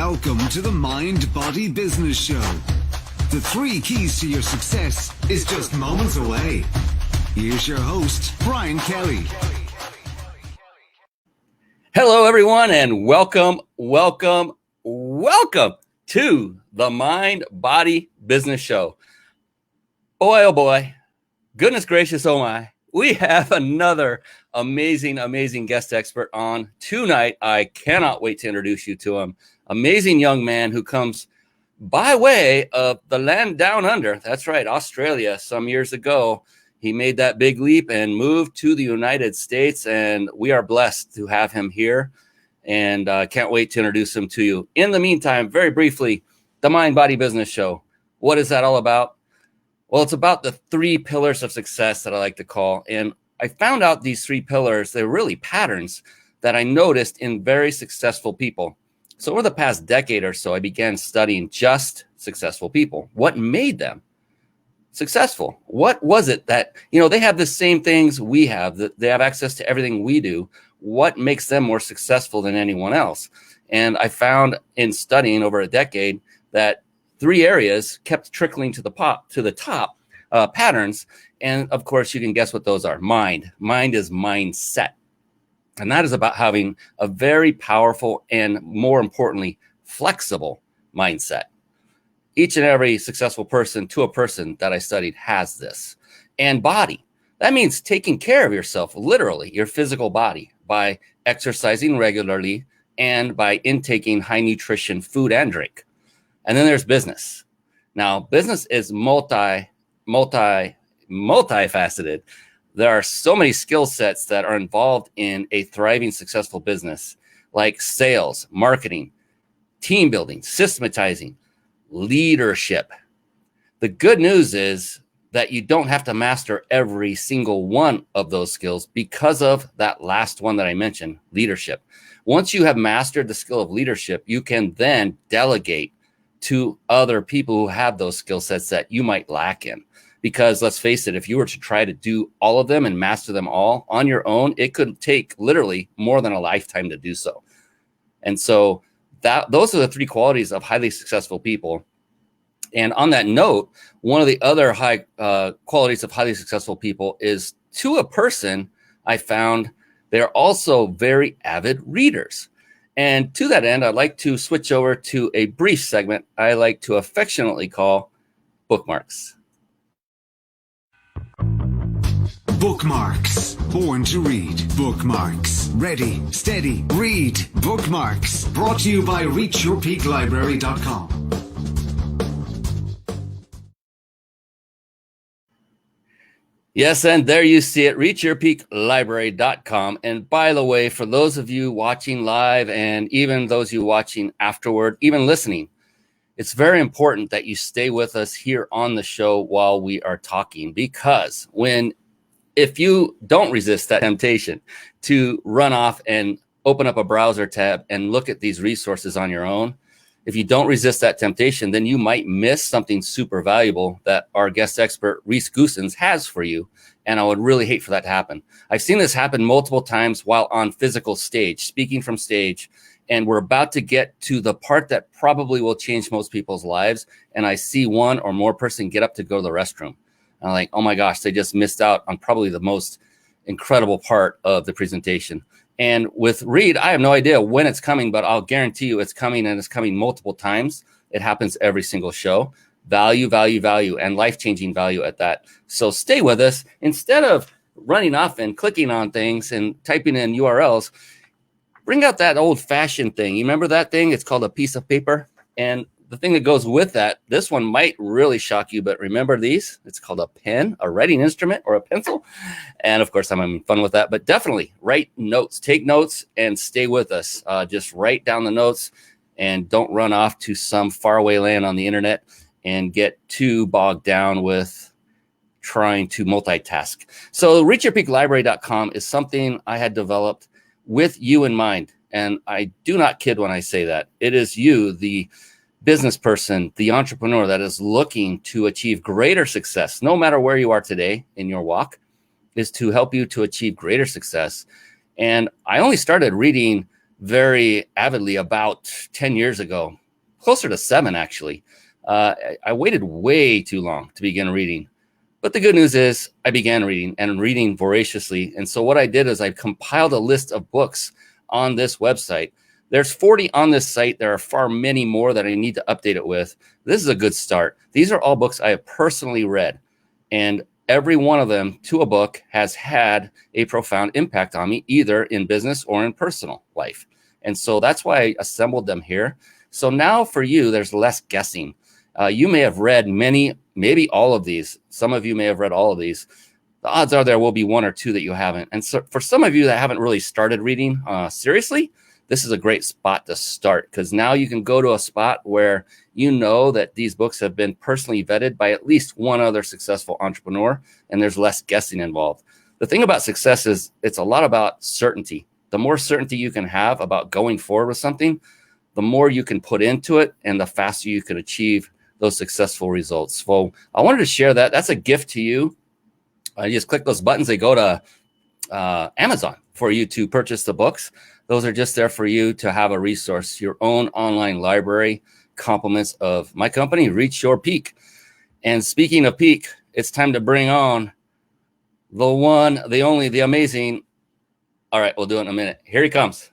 Welcome to the Mind Body Business Show. The 3 keys to your success is just moments away. Here's your host, Brian Kelly. Hello, everyone, and welcome to the Mind Body Business Show. Boy, oh boy, goodness gracious, oh my. We have another amazing guest expert on tonight. I cannot wait to introduce you to him. Amazing young man who comes by way of the land down under. That's right, Australia. Some years ago, he made that big leap and moved to the United States, and we are blessed to have him here, and can't wait to introduce him to you. In the meantime, very briefly, the Mind Body Business Show. What is that all about? Well, it's about the 3 pillars of success that I like to call. And I found out these 3 pillars, they're really patterns that I noticed in very successful people. So over the past decade or so, I began studying just successful people. What made them successful? What was it that, they have the same things we have, that they have access to everything we do. What makes them more successful than anyone else? And I found in studying over a decade that 3 areas kept trickling to the top patterns. And of course, you can guess what those are. Mind is mindset. And that is about having a very powerful and, more importantly, flexible mindset. Each and every successful person to a person that I studied has this. And body. That means taking care of yourself, literally, your physical body, by exercising regularly and by intaking high nutrition food and drink. And then there's business. Now, business is multifaceted. There are so many skill sets that are involved in a thriving, successful business, like sales, marketing, team building, systematizing, leadership. The good news is that you don't have to master every single one of those skills because of that last one that I mentioned, leadership. Once you have mastered the skill of leadership, you can then delegate to other people who have those skill sets that you might lack in. Because let's face it, if you were to try to do all of them and master them all on your own, it could take literally more than a lifetime to do so. And so those are the 3 qualities of highly successful people. And on that note, one of the other high qualities of highly successful people is, to a person, I found they're also very avid readers. And to that end, I'd like to switch over to a brief segment I like to affectionately call Bookmarks. Bookmarks. Born to read. Bookmarks. Ready, steady, read. Bookmarks. Brought to you by reachyourpeaklibrary.com. Yes, and there you see it, reachyourpeaklibrary.com. And by the way, for those of you watching live and even those of you watching afterward, even listening, it's very important that you stay with us here on the show while we are talking, because if you don't resist that temptation to run off and open up a browser tab and look at these resources on your own, if you don't resist that temptation, then you might miss something super valuable that our guest expert, Goossens, has for you. And I would really hate for that to happen. I've seen this happen multiple times while on physical stage, speaking from stage. And we're about to get to the part that probably will change most people's lives. And I see one or more person get up to go to the restroom. And I'm like, oh my gosh, they just missed out on probably the most incredible part of the presentation. And with Reed, I have no idea when it's coming, but I'll guarantee you it's coming, and it's coming multiple times. It happens every single show. Value, and life-changing value at that. So stay with us. Instead of running off and clicking on things and typing in URLs, bring out that old-fashioned thing. You remember that thing? It's called a piece of paper. And the thing that goes with that, this one might really shock you, but remember these? It's called a pen, a writing instrument, or a pencil. And of course, I'm having fun with that, but definitely write notes, take notes, and stay with us. Just write down the notes and don't run off to some faraway land on the internet and get too bogged down with trying to multitask. So reachyourpeaklibrary.com is something I had developed with you in mind. And I do not kid when I say that. It is you, the business person, the entrepreneur that is looking to achieve greater success, no matter where you are today in your walk, is to help you to achieve greater success. And I only started reading very avidly about 10 years ago, closer to 7, actually. I waited way too long to begin reading. But the good news is I began reading and reading voraciously. And so what I did is I compiled a list of books on this website. There's 40 on this site. There are far many more that I need to update it with. This is a good start. These are all books I have personally read. And every one of them, to a book, has had a profound impact on me, either in business or in personal life. And so that's why I assembled them here. So now for you, there's less guessing. You may have read many, maybe all of these. Some of you may have read all of these. The odds are there will be one or two that you haven't. And so for some of you that haven't really started reading seriously, this is a great spot to start, because now you can go to a spot where you know that these books have been personally vetted by at least one other successful entrepreneur, and there's less guessing involved. The thing about success is it's a lot about certainty. The more certainty you can have about going forward with something, the more you can put into it and the faster you can achieve those successful results. So I wanted to share that. That's a gift to you. You just click those buttons. They go to Amazon for you to purchase the books. Those are just there for you to have a resource, your own online library, compliments of my company, Reach Your Peak. And speaking of peak, it's time to bring on the one, the only, the amazing. All right, we'll do it in a minute. Here he comes.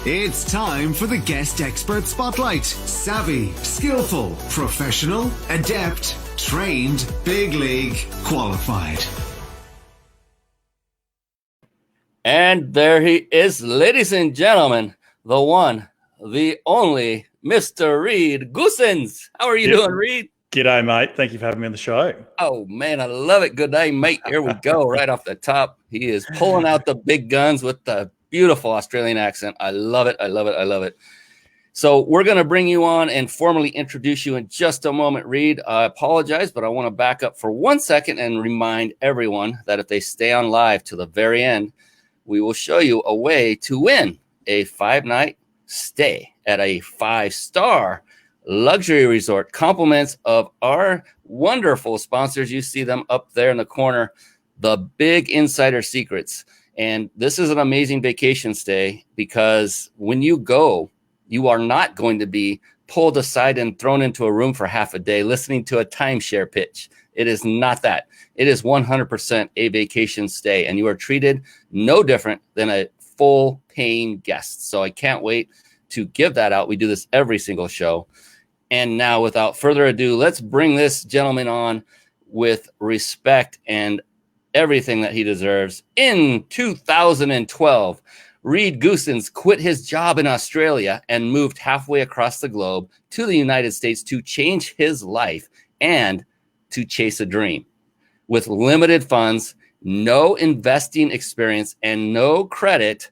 It's time for the Guest Expert Spotlight. Savvy, skillful, professional, adept, trained, big league, qualified. And there he is, ladies and gentlemen, the one, the only, Mr. Reed Goossens. How are you doing, Reed? G'day, mate. Thank you for having me on the show. Oh, man, I love it. Good day, mate. Here we go, right off the top. He is pulling out the big guns with the beautiful Australian accent. I love it. I love it. I love it. So we're going to bring you on and formally introduce you in just a moment, Reed. I apologize, but I want to back up for 1 second and remind everyone that if they stay on live to the very end, we will show you a way to win a 5-night stay at a 5-star luxury resort. Compliments of our wonderful sponsors. You see them up there in the corner, the Big Insider Secrets. And this is an amazing vacation stay, because when you go, you are not going to be pulled aside and thrown into a room for half a day listening to a timeshare pitch. It is not that. It is 100% a vacation stay, and you are treated no different than a full paying guest. So I can't wait to give that out. We do this every single show. And now, without further ado, let's bring this gentleman on with respect and everything that he deserves. In 2012, Reed Goossens quit his job in Australia and moved halfway across the globe to the United States to change his life and to chase a dream. With limited funds, no investing experience, and no credit,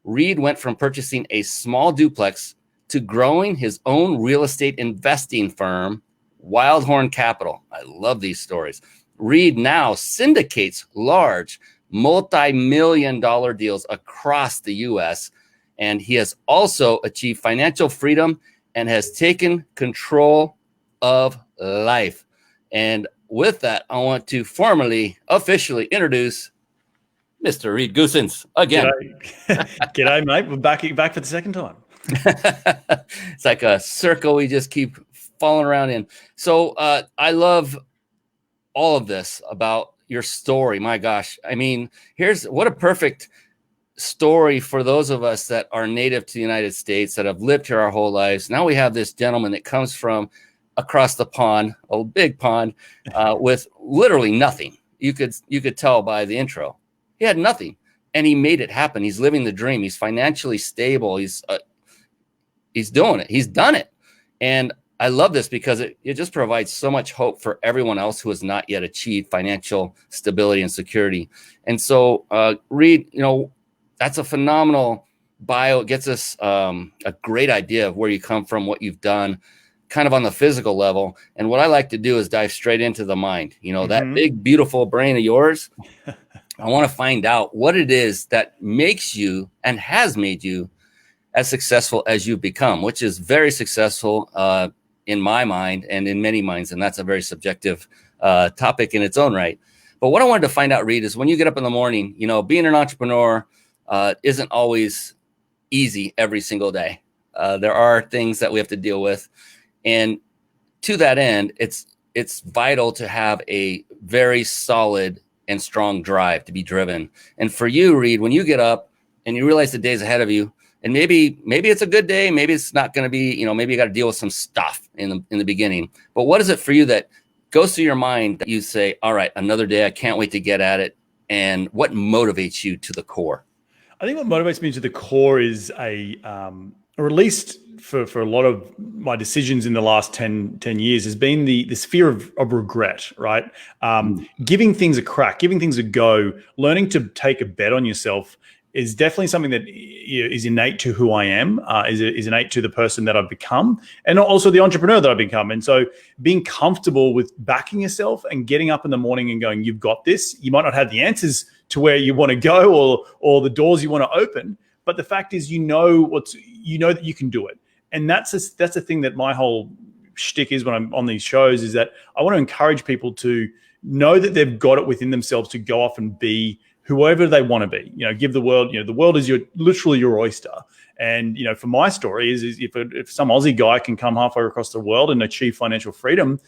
Reed went from purchasing a small duplex to growing his own real estate investing firm, Wildhorn Capital. I love these stories. Reed now syndicates large multi-million-dollar deals across the U.S., and he has also achieved financial freedom and has taken control of life. And with that, I want to formally, officially introduce Mr. Reed Goossens again. G'day, mate. We're back for the second time. It's like a circle we just keep falling around in. So I love all of this about your story. My gosh. I mean, here's what a perfect story for those of us that are native to the United States, that have lived here our whole lives. Now we have this gentleman that comes from across the pond, a big pond, with literally nothing. You could tell by the intro. He had nothing, and he made it happen. He's living the dream. He's financially stable. He's doing it. He's done it. And I love this because it just provides so much hope for everyone else who has not yet achieved financial stability and security. And so, Reed, that's a phenomenal bio. It gets us a great idea of where you come from, what you've done, kind of on the physical level. And what I like to do is dive straight into the mind. That big, beautiful brain of yours. I want to find out what it is that makes you and has made you as successful as you've become, which is very successful in my mind and in many minds. And that's a very subjective topic in its own right. But what I wanted to find out, Reed, is when you get up in the morning, being an entrepreneur isn't always easy every single day. There are things that we have to deal with. And to that end, it's vital to have a very solid and strong drive to be driven. And for you, Reed, when you get up and you realize the day's ahead of you, and maybe it's a good day, maybe it's not going to be, maybe you got to deal with some stuff in the beginning. But what is it for you that goes through your mind that you say, all right, another day, I can't wait to get at it? And what motivates you to the core? I think what motivates me to the core is or at least for a lot of my decisions in the last 10 years, has been this fear of regret, right? Giving things a crack, giving things a go, learning to take a bet on yourself is definitely something that is innate to who I am, is innate to the person that I've become, and also the entrepreneur that I've become. And so being comfortable with backing yourself and getting up in the morning and going, you've got this. You might not have the answers to where you want to go or the doors you want to open, but the fact is, you know that you can do it. And that's the thing that my whole shtick is when I'm on these shows, is that I want to encourage people to know that they've got it within themselves to go off and be whoever they want to be. Give the world, the world is literally your oyster. And, for my story is if some Aussie guy can come halfway across the world and achieve financial freedom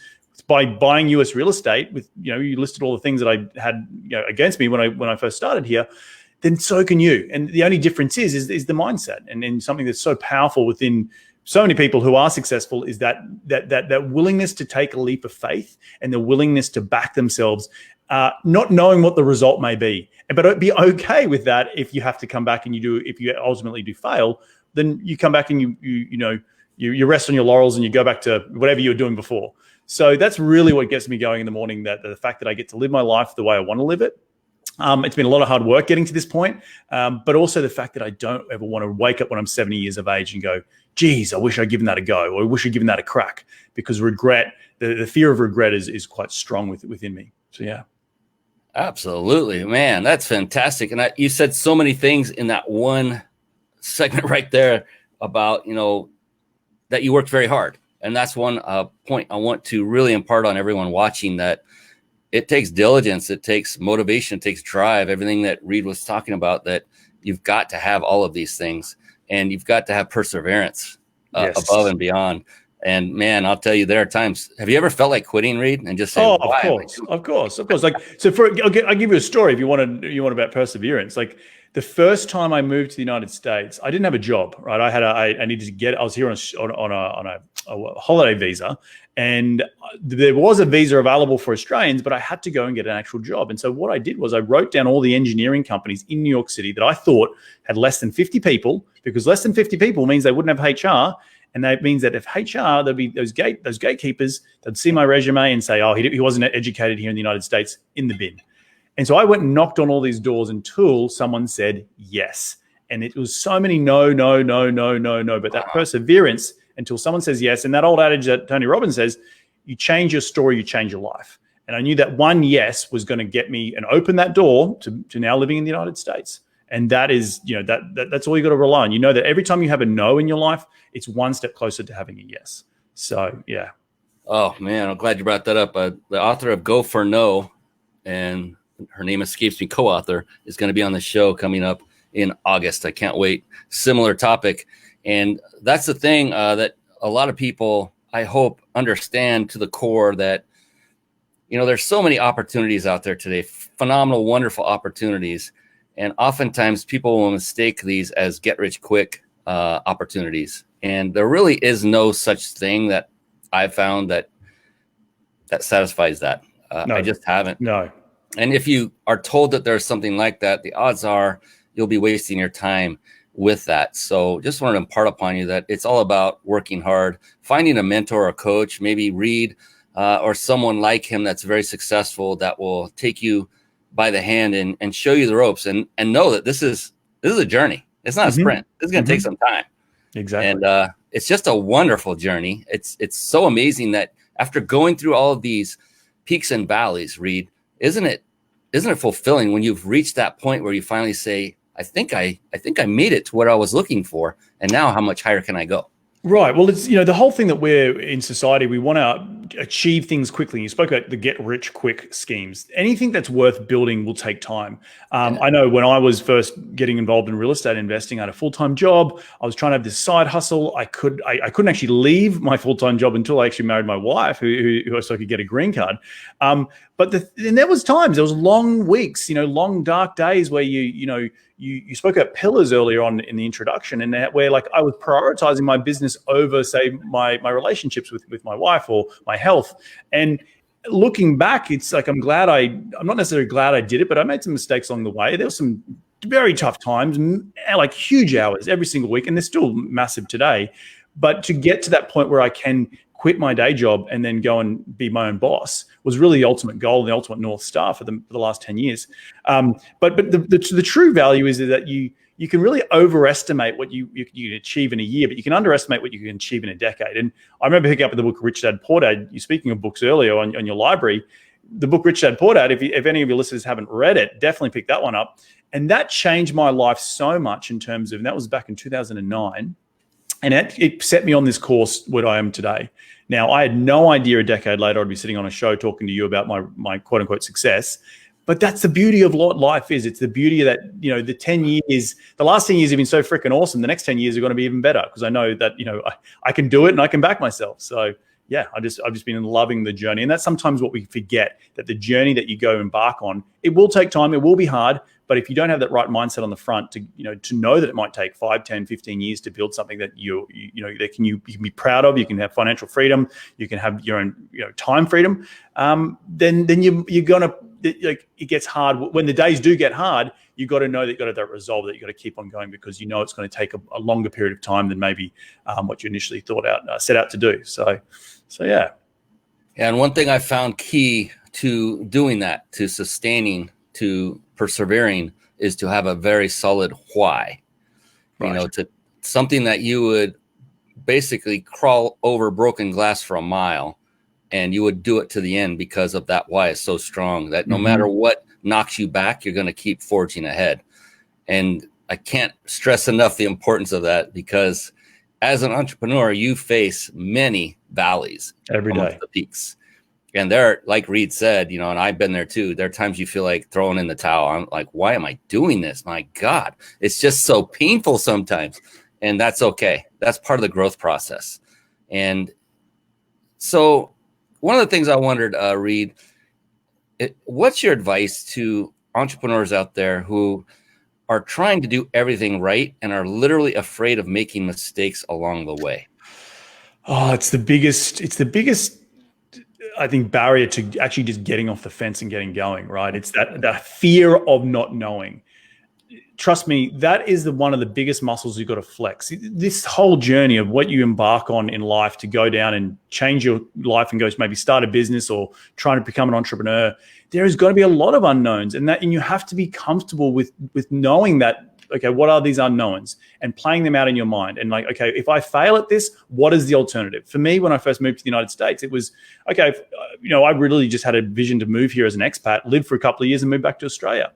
by buying US real estate with, you listed all the things that I had against me when I first started here, then so can you. And the only difference is the mindset. And something that's so powerful within so many people who are successful is that willingness to take a leap of faith and the willingness to back themselves, not knowing what the result may be, but be okay with that. If you have to come back and if you ultimately do fail, then you come back and you rest on your laurels and you go back to whatever you were doing before. So that's really what gets me going in the morning, that the fact that I get to live my life the way I want to live it. It's been a lot of hard work getting to this point, but also the fact that I don't ever want to wake up when I'm 70 years of age and go, geez, I wish I'd given that a go, or I wish I'd given that a crack, because regret, the fear of regret is quite strong within me. So, yeah. Absolutely, man. That's fantastic. And you said so many things in that one segment right there about, that you worked very hard. And that's one point I want to really impart on everyone watching, that it takes diligence, it takes motivation, it takes drive, everything that Reed was talking about, that you've got to have all of these things, and you've got to have perseverance above and beyond. And man, I'll tell you, there are times. Have you ever felt like quitting, Reed, and just saying, of course. Like, so I'll give you a story if you want about perseverance. Like, the first time I moved to the United States, I didn't have a job, right? I needed to I was here on a holiday visa, and there was a visa available for Australians, but I had to go and get an actual job. And so what I did was I wrote down all the engineering companies in New York City that I thought had less than 50 people, because less than 50 people means they wouldn't have HR. And that means that if HR, there'd be those gatekeepers, they'd see my resume and say, oh, he wasn't educated here in the United States, in the bin. And so I went and knocked on all these doors until someone said yes. And it was so many no. But that perseverance until someone says yes. And that old adage that Tony Robbins says, you change your story, you change your life. And I knew that one yes was going to get me and open that door to now living in the United States. And that is, that's all you got to rely on. You know that every time you have a no in your life, it's one step closer to having a yes. So, yeah. Oh, man, I'm glad you brought that up. The author of Go for No, and her name escapes me, co-author, is going to be on the show coming up in August. I can't wait. Similar topic. And that's the thing that a lot of people, I hope, understand to the core, that, there's so many opportunities out there today, phenomenal, wonderful opportunities. And oftentimes people will mistake these as get-rich-quick opportunities. And there really is no such thing that I've found that satisfies that. No, I just haven't. No. And if you are told that there's something like that, the odds are you'll be wasting your time with that. So just wanted to impart upon you that it's all about working hard, finding a mentor or a coach, maybe Reed or someone like him that's very successful, that will take you by the hand and show you the ropes, and know that this is a journey. It's not a sprint. It's going to take some time. Exactly. And it's just a wonderful journey. It's so amazing that after going through all of these peaks and valleys, Reed, isn't it fulfilling when you've reached that point where you finally say, I think I made it to what I was looking for, and now how much higher can I go? Right. Well, it's, the whole thing that we're in society, we want achieve things quickly. You spoke about the get rich quick schemes. Anything that's worth building will take time. I know when I was first getting involved in real estate investing, I had a full-time job. I was trying to have this side hustle. I couldn't actually leave my full-time job until I actually married my wife, who so I could get a green card. But there was long weeks, long dark days where you spoke about pillars earlier on in the introduction, and where like I was prioritizing my business over, say, my relationships with my wife or my health. And looking back, it's like I'm not necessarily glad I did it, but I made some mistakes along the way. There were some very tough times, like huge hours every single week, and they're still massive today. But to get to that point where I can quit my day job and then go and be my own boss was really the ultimate goal, the ultimate North Star for the last 10 years. But the true value is that you can really overestimate what you can achieve in a year, but you can underestimate what you can achieve in a decade. And I remember picking up the book Rich Dad Poor Dad. You speaking of books earlier on your library, the book Rich Dad Poor Dad. If any of your listeners haven't read it, definitely pick that one up. And that changed my life so much in terms of, and that was back in 2009. And it set me on this course where I am today. Now, I had no idea a decade later I'd be sitting on a show talking to you about my quote unquote success. But that's the beauty of what life is. It's the beauty of that, the 10 years, the last 10 years have been so freaking awesome. The next 10 years are going to be even better because I know that, I can do it and I can back myself. So yeah, I've just been loving the journey. And that's sometimes what we forget, that the journey that you go embark on, it will take time. It will be hard. But if you don't have that right mindset on the front to know that it might take 5, 10, 15 years to build something that you can be proud of, you can have financial freedom, you can have your own time freedom, then you're gonna, like, it gets hard. When the days do get hard, you got to know that you got to have that resolve, that you got to keep on going because it's going to take a longer period of time than maybe what you initially set out to do. So yeah. And one thing I found key to doing that, to sustaining, to persevering, is to have a very solid why. Right. To something that you would basically crawl over broken glass for a mile, and you would do it to the end because of that why is so strong that no matter what knocks you back, you're going to keep forging ahead. And I can't stress enough the importance of that, because as an entrepreneur, you face many valleys every day, the peaks. And there, like Reed said, and I've been there too, there are times you feel like throwing in the towel. I'm like, why am I doing this? My God, it's just so painful sometimes. And that's okay. That's part of the growth process. And so one of the things I wondered, Reed, what's your advice to entrepreneurs out there who are trying to do everything right and are literally afraid of making mistakes along the way? Oh, it's the biggest, I think, barrier to actually just getting off the fence and getting going, right? It's that fear of not knowing. Trust me, that is one of the biggest muscles you've got to flex. This whole journey of what you embark on in life to go down and change your life and go maybe start a business or trying to become an entrepreneur, there is going to be a lot of unknowns, and you have to be comfortable with knowing that. Okay, what are these unknowns, and playing them out in your mind, and like, okay, if I fail at this, what is the alternative? For me, when I first moved to the United States, it was okay. I really just had a vision to move here as an expat, live for a couple of years, and move back to Australia.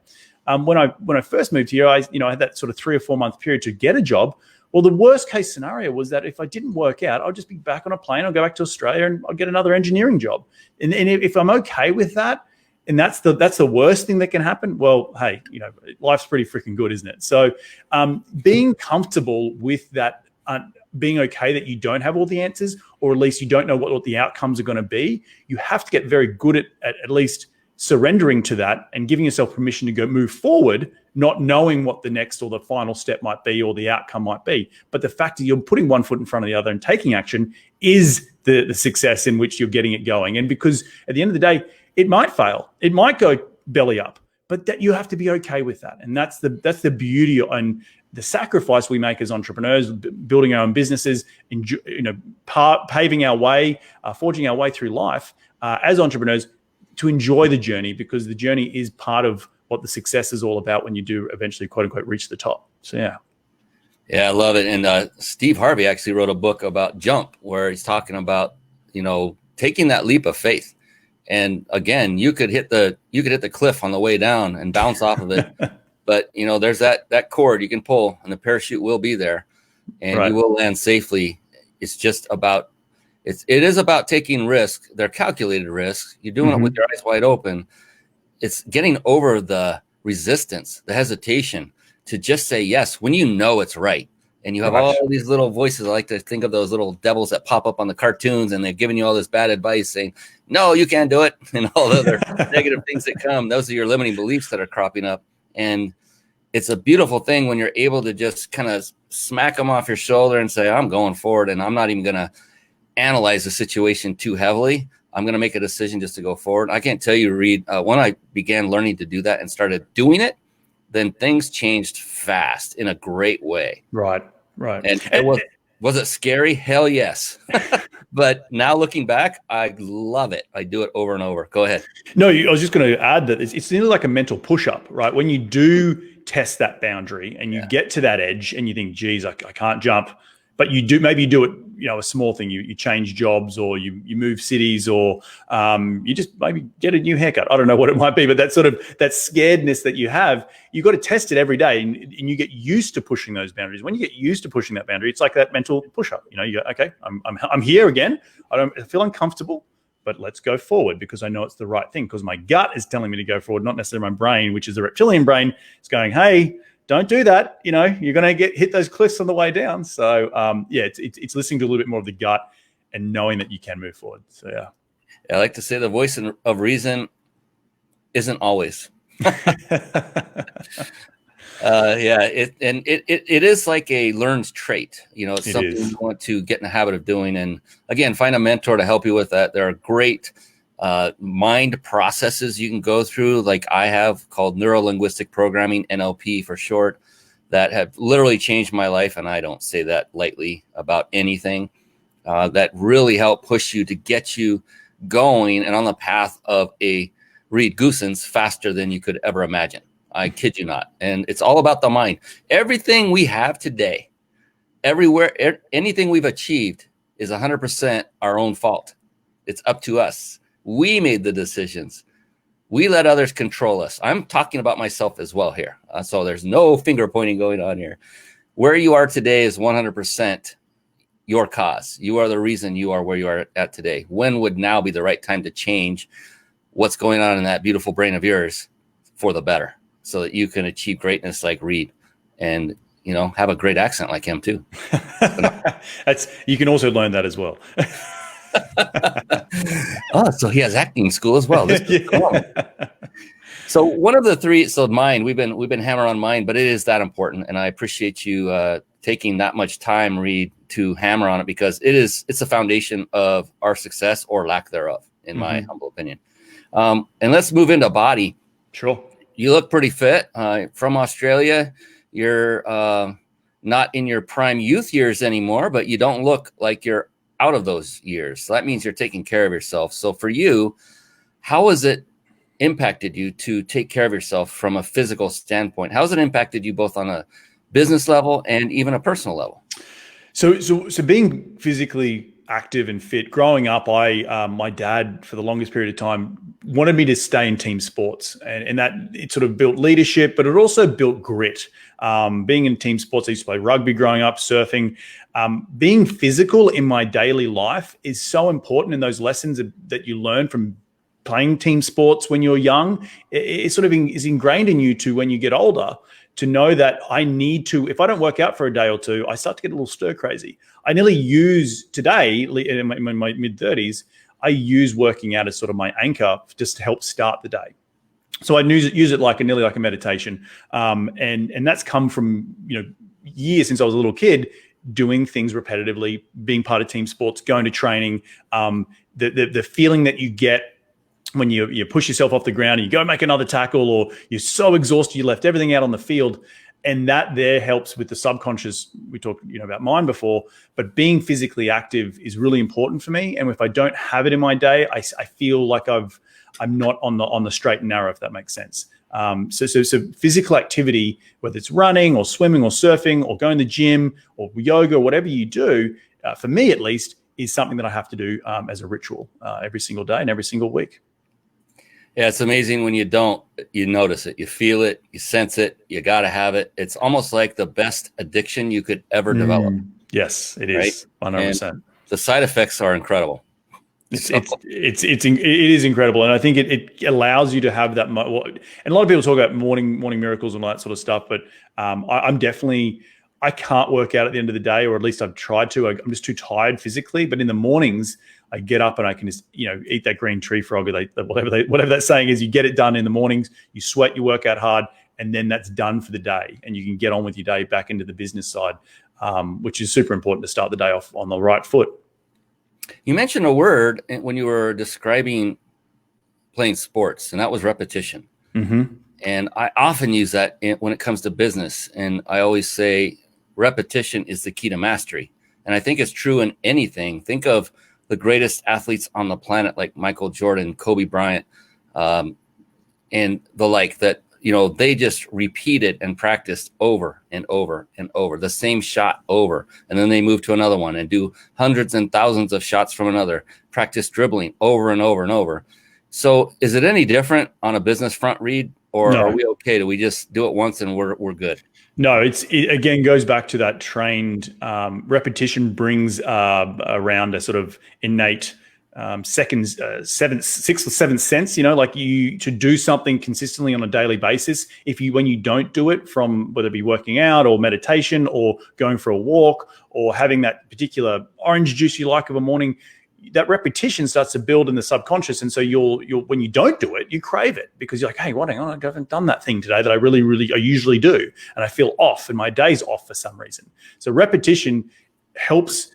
When I first moved here, I had that sort of 3 or 4 month period to get a job. Well, the worst case scenario was that if I didn't work out, I'll just be back on a plane. I'll go back to Australia and I'll get another engineering job. And if I'm okay with that, and that's the worst thing that can happen, well, hey, life's pretty freaking good, isn't it? So being comfortable with that, being okay that you don't have all the answers, or at least you don't know what the outcomes are going to be, you have to get very good at least surrendering to that and giving yourself permission to go move forward, not knowing what the next or the final step might be or the outcome might be. But the fact that you're putting one foot in front of the other and taking action is the success in which you're getting it going. And because at the end of the day, it might fail, it might go belly up, but that you have to be okay with that. And that's the beauty and the sacrifice we make as entrepreneurs, building our own businesses, paving our way, forging our way through life as entrepreneurs, to enjoy the journey, because the journey is part of what the success is all about when you do eventually, quote unquote, reach the top. So yeah. Yeah, I love it. And Steve Harvey actually wrote a book about Jump, where he's talking about, taking that leap of faith. And again, you could hit the cliff on the way down and bounce off of it. But there's that cord you can pull, and the parachute will be there, and right, you will land safely. It's just about it is about taking risk. They're calculated risks. You're doing it with your eyes wide open. It's getting over the resistance, the hesitation to just say yes when you know it's right. And you have all these little voices. I like to think of those little devils that pop up on the cartoons, and they're giving you all this bad advice saying, no, you can't do it. And all the other negative things that come. Those are your limiting beliefs that are cropping up. And it's a beautiful thing when you're able to just kind of smack them off your shoulder and say, I'm going forward, and I'm not even going to analyze the situation too heavily. I'm going to make a decision just to go forward. I can't tell you, Reed, when I began learning to do that and started doing it, then things changed fast in a great way. Right. And was it scary? Hell yes. But now looking back, I love it. I do it over and over. Go ahead. No, I was just going to add that it's nearly like a mental push-up, right? When you do test that boundary and you get to that edge and you think, geez, I can't jump, but you do, maybe you do it, a small thing, you change jobs, or you move cities, or you just maybe get a new haircut. I don't know what it might be, but that sort of, that scaredness that you have, you've got to test it every day, and you get used to pushing those boundaries. When you get used to pushing that boundary, it's like that mental push-up. You go, okay, I'm here again. I feel uncomfortable, but let's go forward because I know it's the right thing, because my gut is telling me to go forward, not necessarily my brain, which is the reptilian brain. It's going, hey, don't do that. You're going to hit those cliffs on the way down. So it's listening to a little bit more of the gut and knowing that you can move forward. So I like to say the voice of reason isn't always. It is like a learned trait. It's something you want to get in the habit of doing. And again, find a mentor to help you with that. There are great mind processes you can go through, like I have, called neuro-linguistic programming, NLP for short, that have literally changed my life. And I don't say that lightly about anything, that really help push you to get you going and on the path of a Reed Goossens faster than you could ever imagine. I kid you not. And it's all about the mind. Everything we have today, everywhere, anything we've achieved is 100% our own fault. It's up to us. We made the decisions. We let others control us. I'm talking about myself as well here. So there's no finger pointing going on here. Where you are today is 100% your cause. You are the reason you are where you are at today. When would now be the right time to change what's going on in that beautiful brain of yours for the better, so that you can achieve greatness like Reed and, have a great accent like him too. You can also learn that as well. Oh, so he has acting school as well. This is cool. So one of the three, mind, we've been hammering on mind, but it is that important. And I appreciate you taking that much time, Reed, to hammer on it, because it's the foundation of our success or lack thereof, in my humble opinion. And let's move into body. Sure. You look pretty fit. From Australia. You're not in your prime youth years anymore, but you don't look like you're out of those years. So that means you're taking care of yourself. So for you, how has it impacted you to take care of yourself from a physical standpoint? How has it impacted you both on a business level and even a personal level? So being physically active and fit, growing up, my dad, for the longest period of time, wanted me to stay in team sports, and that it sort of built leadership, but it also built grit. Being in team sports, I used to play rugby growing up, surfing. Being physical in my daily life is so important, and those lessons that you learn from playing team sports when you're young, it sort of is ingrained in you to when you get older, to know that I need to, if I don't work out for a day or two, I start to get a little stir crazy. I nearly use today, in my mid-30s, I use working out as sort of my anchor just to help start the day. So I use it nearly like a meditation. And that's come from, years since I was a little kid, doing things repetitively, being part of team sports, going to training, the feeling that you get when you push yourself off the ground and you go make another tackle, or you're so exhausted, you left everything out on the field. And that there helps with the subconscious. We talked, about mine before, but being physically active is really important for me. And if I don't have it in my day, I feel like I'm not on the straight and narrow, if that makes sense. So physical activity, whether it's running or swimming or surfing or going to the gym or yoga, or whatever you do, for me at least, is something that I have to do as a ritual every single day and every single week. Yeah, it's amazing when you don't, you notice it, you feel it, you sense it, you got to have it. It's almost like the best addiction you could ever develop. Yes, it is. 100%. the side effects are incredible. It is incredible, and I think it allows you to have that. And a lot of people talk about morning miracles and all that sort of stuff, but I can't work out at the end of the day, or at least I've tried to. I'm just too tired physically. But in the mornings, I get up and I can just eat that green tree frog, or whatever that saying is. You get it done in the mornings. You sweat, you work out hard, and then that's done for the day, and you can get on with your day back into the business side, which is super important to start the day off on the right foot. You mentioned a word when you were describing playing sports, and that was repetition. Mm-hmm. And I often use that when it comes to business. And I always say repetition is the key to mastery. And I think it's true in anything. Think of the greatest athletes on the planet, like Michael Jordan, Kobe Bryant, and the like, that they just repeated and practiced over and over and over the same shot over. And then they move to another one and do hundreds and thousands of shots from another, practice dribbling over and over and over. So is it any different on a business front, Reed, or are we okay? Do we just do it once and we're good? No, it again goes back to that trained repetition brings around a sort of innate sixth or seventh sense, like you to do something consistently on a daily basis. When you don't do it, from whether it be working out or meditation or going for a walk or having that particular orange juice you like of a morning, that repetition starts to build in the subconscious. And so you'll when you don't do it, you crave it because you're like, hey, I haven't done that thing today that I usually do. And I feel off and my day's off for some reason. So repetition helps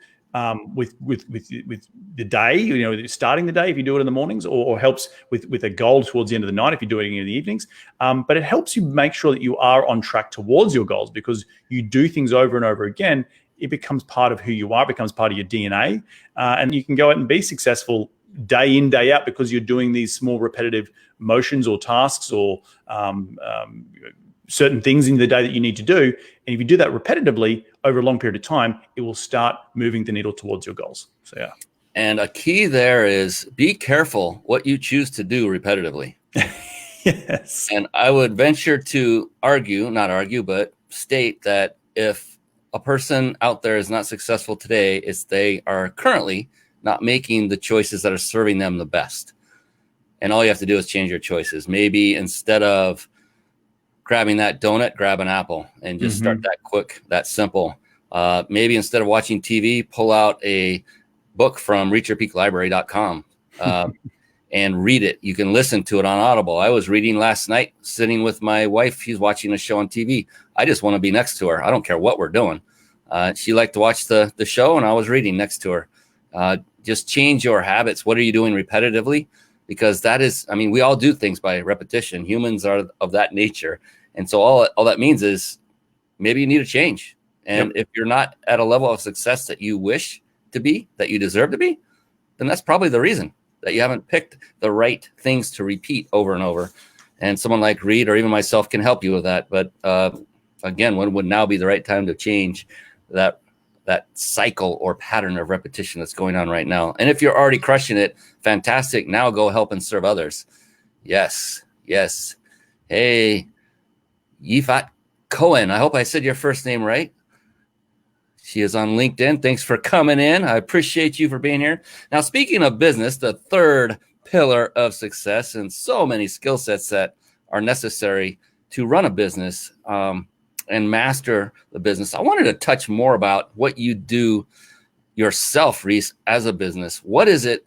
with the day, starting the day if you do it in the mornings, or helps with a goal towards the end of the night if you're doing it in the evenings. But it helps you make sure that you are on track towards your goals, because you do things over and over again. It becomes part of who you are, becomes part of your DNA, and you can go out and be successful day in, day out because you're doing these small repetitive motions or tasks or certain things in the day that you need to do. And if you do that repetitively over a long period of time, it will start moving the needle towards your goals. So, yeah. And a key there is be careful what you choose to do repetitively. Yes. And I would venture to but state that if a person out there is not successful today, it's they are currently not making the choices that are serving them the best. And all you have to do is change your choices. Maybe instead of grabbing that donut, grab an apple and just start that quick, that simple. Maybe instead of watching TV, pull out a book from reachyourpeaklibrary.com and read it. You can listen to it on Audible. I was reading last night, sitting with my wife. She's watching a show on TV. I just want to be next to her. I don't care what we're doing. She liked to watch the show, and I was reading next to her. Just change your habits. What are you doing repetitively? Because that is, we all do things by repetition. Humans are of that nature. And so all that means is maybe you need a change. And if you're not at a level of success that you wish to be, that you deserve to be, then that's probably the reason that you haven't picked the right things to repeat over and over. And someone like Reed or even myself can help you with that. But again, when would now be the right time to change that cycle or pattern of repetition that's going on right now? And if you're already crushing it, fantastic. Now go help and serve others. Yes. Hey, Yifat Cohen. I hope I said your first name right. She is on LinkedIn. Thanks for coming in. I appreciate you for being here. Now, speaking of business, the third pillar of success and so many skill sets that are necessary to run a business and master the business. I wanted to touch more about what you do yourself, Reese, as a business. What is it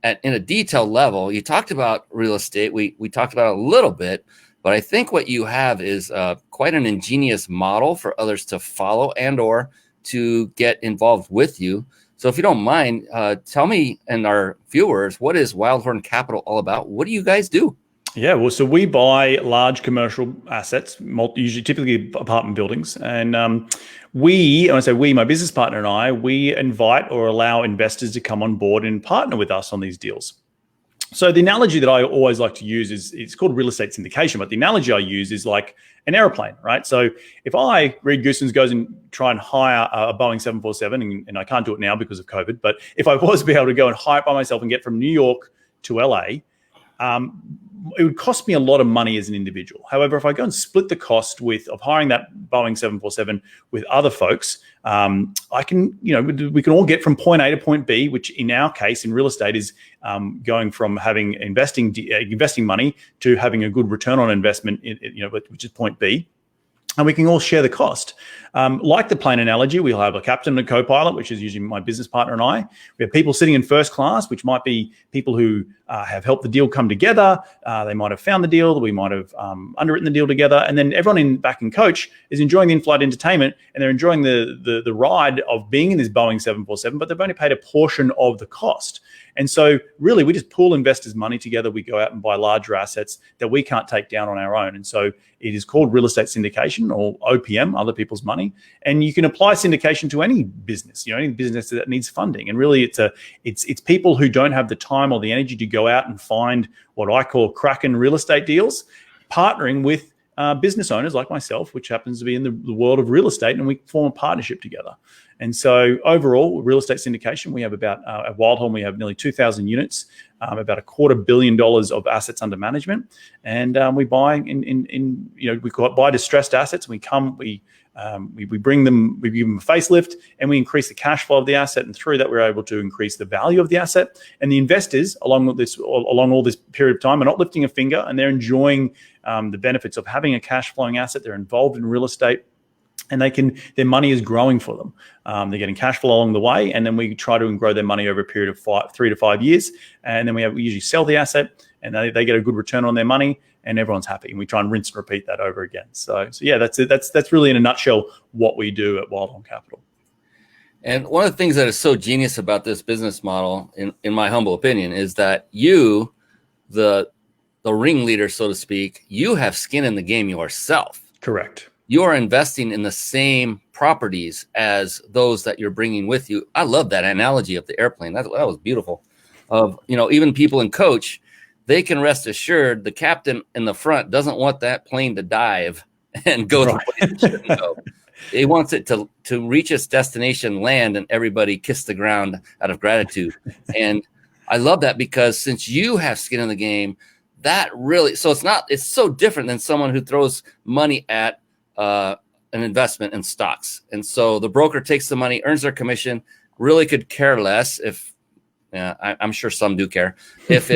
in a detailed level? You talked about real estate. We talked about it a little bit, but I think what you have is quite an ingenious model for others to follow and or to get involved with you. So if you don't mind, tell me and our viewers, what is Wildhorn Capital all about? What do you guys do? Yeah, well, so we buy large commercial assets, typically apartment buildings. And when I say we, my business partner and I, we invite or allow investors to come on board and partner with us on these deals. So the analogy that I always like to use is, it's called real estate syndication, but the analogy I use is like an airplane, right? So if I, Reed Goossens, goes and try and hire a Boeing 747, and I can't do it now because of COVID, but if I was to be able to go and hire it by myself and get from New York to LA, it would cost me a lot of money as an individual. However, if I go and split the cost of hiring that Boeing 747 with other folks, I can, we can all get from point A to point B, which in our case in real estate is going from having investing money to having a good return on investment, which is point B. And we can all share the cost. Like the plane analogy, we'll have a captain and a co-pilot, which is usually my business partner and I. We have people sitting in first class, which might be people who have helped the deal come together. They might have found the deal. We might have underwritten the deal together. And then everyone back in coach is enjoying the in-flight entertainment, and they're enjoying the ride of being in this Boeing 747, but they've only paid a portion of the cost. And so really, we just pool investors' money together. We go out and buy larger assets that we can't take down on our own. And so it is called real estate syndication, or OPM, other people's money. And you can apply syndication to any business, any business that needs funding. And really, it's people who don't have the time or the energy to go out and find what I call Kraken real estate deals, partnering with business owners like myself, which happens to be in the world of real estate, and we form a partnership together. And so overall, real estate syndication, we have about, at Wildhorn, we have nearly 2,000 units, about $250 million of assets under management. And we buy buy distressed assets. We bring them, we give them a facelift, and we increase the cash flow of the asset. And through that, we're able to increase the value of the asset. And the investors, along all this period of time, are not lifting a finger, and they're enjoying the benefits of having a cash flowing asset. They're involved in real estate, and their money is growing for them. They're getting cash flow along the way, and then we try to grow their money over a period of 3 to 5 years. And then we usually sell the asset, and they get a good return on their money, and everyone's happy. And we try and rinse and repeat that over again. So yeah, that's it. That's really in a nutshell what we do at Wildhorn Capital. And one of the things that is so genius about this business model, in my humble opinion, is that you, the ringleader, so to speak, you have skin in the game yourself. Correct. You are investing in the same properties as those that you're bringing with you. I love that analogy of the airplane. That was beautiful. Even people in coach, they can rest assured the captain in the front doesn't want that plane to dive and go the way it shouldn't go. He wants it to reach its destination, land, and everybody kiss the ground out of gratitude. And I love that, because since you have skin in the game, that really, it's so different than someone who throws money at an investment in stocks. And so the broker takes the money, earns their commission, really could care less if, I'm sure some do care, if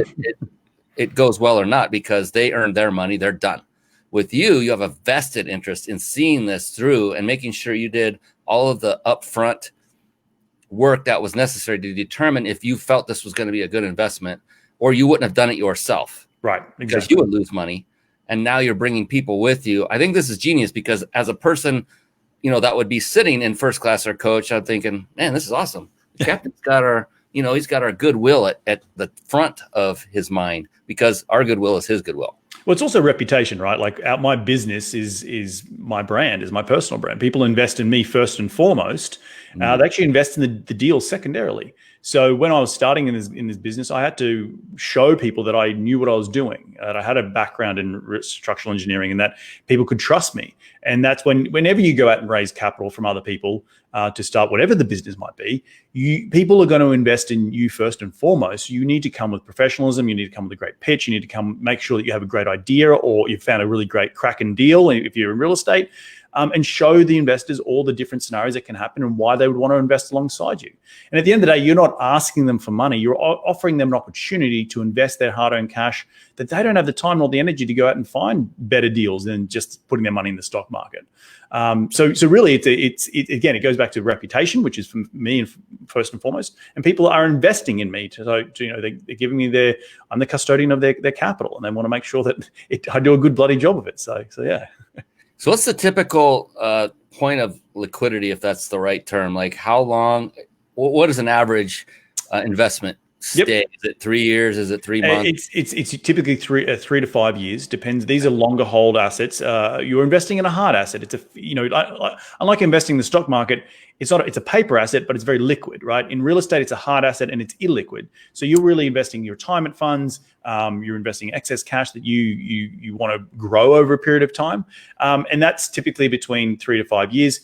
it goes well or not, because they earned their money, they're done. With you have a vested interest in seeing this through and making sure you did all of the upfront work that was necessary to determine if you felt this was going to be a good investment, or you wouldn't have done it yourself. Right, exactly. Because you would lose money. And now you're bringing people with you. I think this is genius, because as a person, that would be sitting in first class or coach, I'm thinking, man, this is awesome. The captain's got he's got our goodwill at the front of his mind, because our goodwill is his goodwill. Well, it's also reputation, right? Like my business is my brand, is my personal brand. People invest in me first and foremost. They actually invest in the deal secondarily. So when I was starting in this business, I had to show people that I knew what I was doing, that I had a background in structural engineering, and that people could trust me. And that's whenever you go out and raise capital from other people to start whatever the business might be, people are going to invest in you first and foremost. You need to come with professionalism. You need to come with a great pitch. You need to make sure that you have a great idea, or you've found a really great Kraken deal if you're in real estate. And show the investors all the different scenarios that can happen and why they would want to invest alongside you. And at the end of the day, you're not asking them for money. You're offering them an opportunity to invest their hard-earned cash that they don't have the time or the energy to go out and find better deals than just putting their money in the stock market. So really, it goes back to reputation, which is for me first and foremost. And people are investing in me. They're giving me I'm the custodian of their capital, and they want to make sure that I do a good bloody job of it. So yeah. So what's the typical point of liquidity, if that's the right term? Like how long, what is an average investment stay? Yep. Is it 3 years? Is it 3 months? It's typically 3 to 5 years. Depends. These are longer hold assets. You're investing in a hard asset. It's unlike investing in the stock market, it's a paper asset, but it's very liquid, right? In real estate, it's a hard asset and it's illiquid. So you're really investing in your retirement funds. You're investing excess cash that you want to grow over a period of time. And that's typically between 3 to 5 years.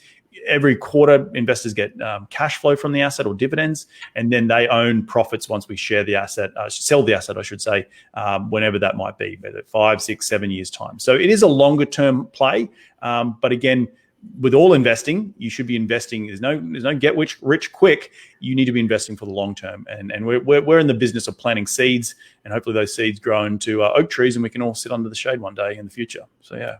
every quarter, investors get cash flow from the asset or dividends, and then they own profits once we share the asset, sell the asset, I should say, whenever that might be, whether 5, 6, 7 years time. So it is a longer term play, but again, with all investing, you should be investing. There's no get rich quick. You need to be investing for the long term, and we're in the business of planting seeds, and hopefully those seeds grow into oak trees, and we can all sit under the shade one day in the future. So yeah.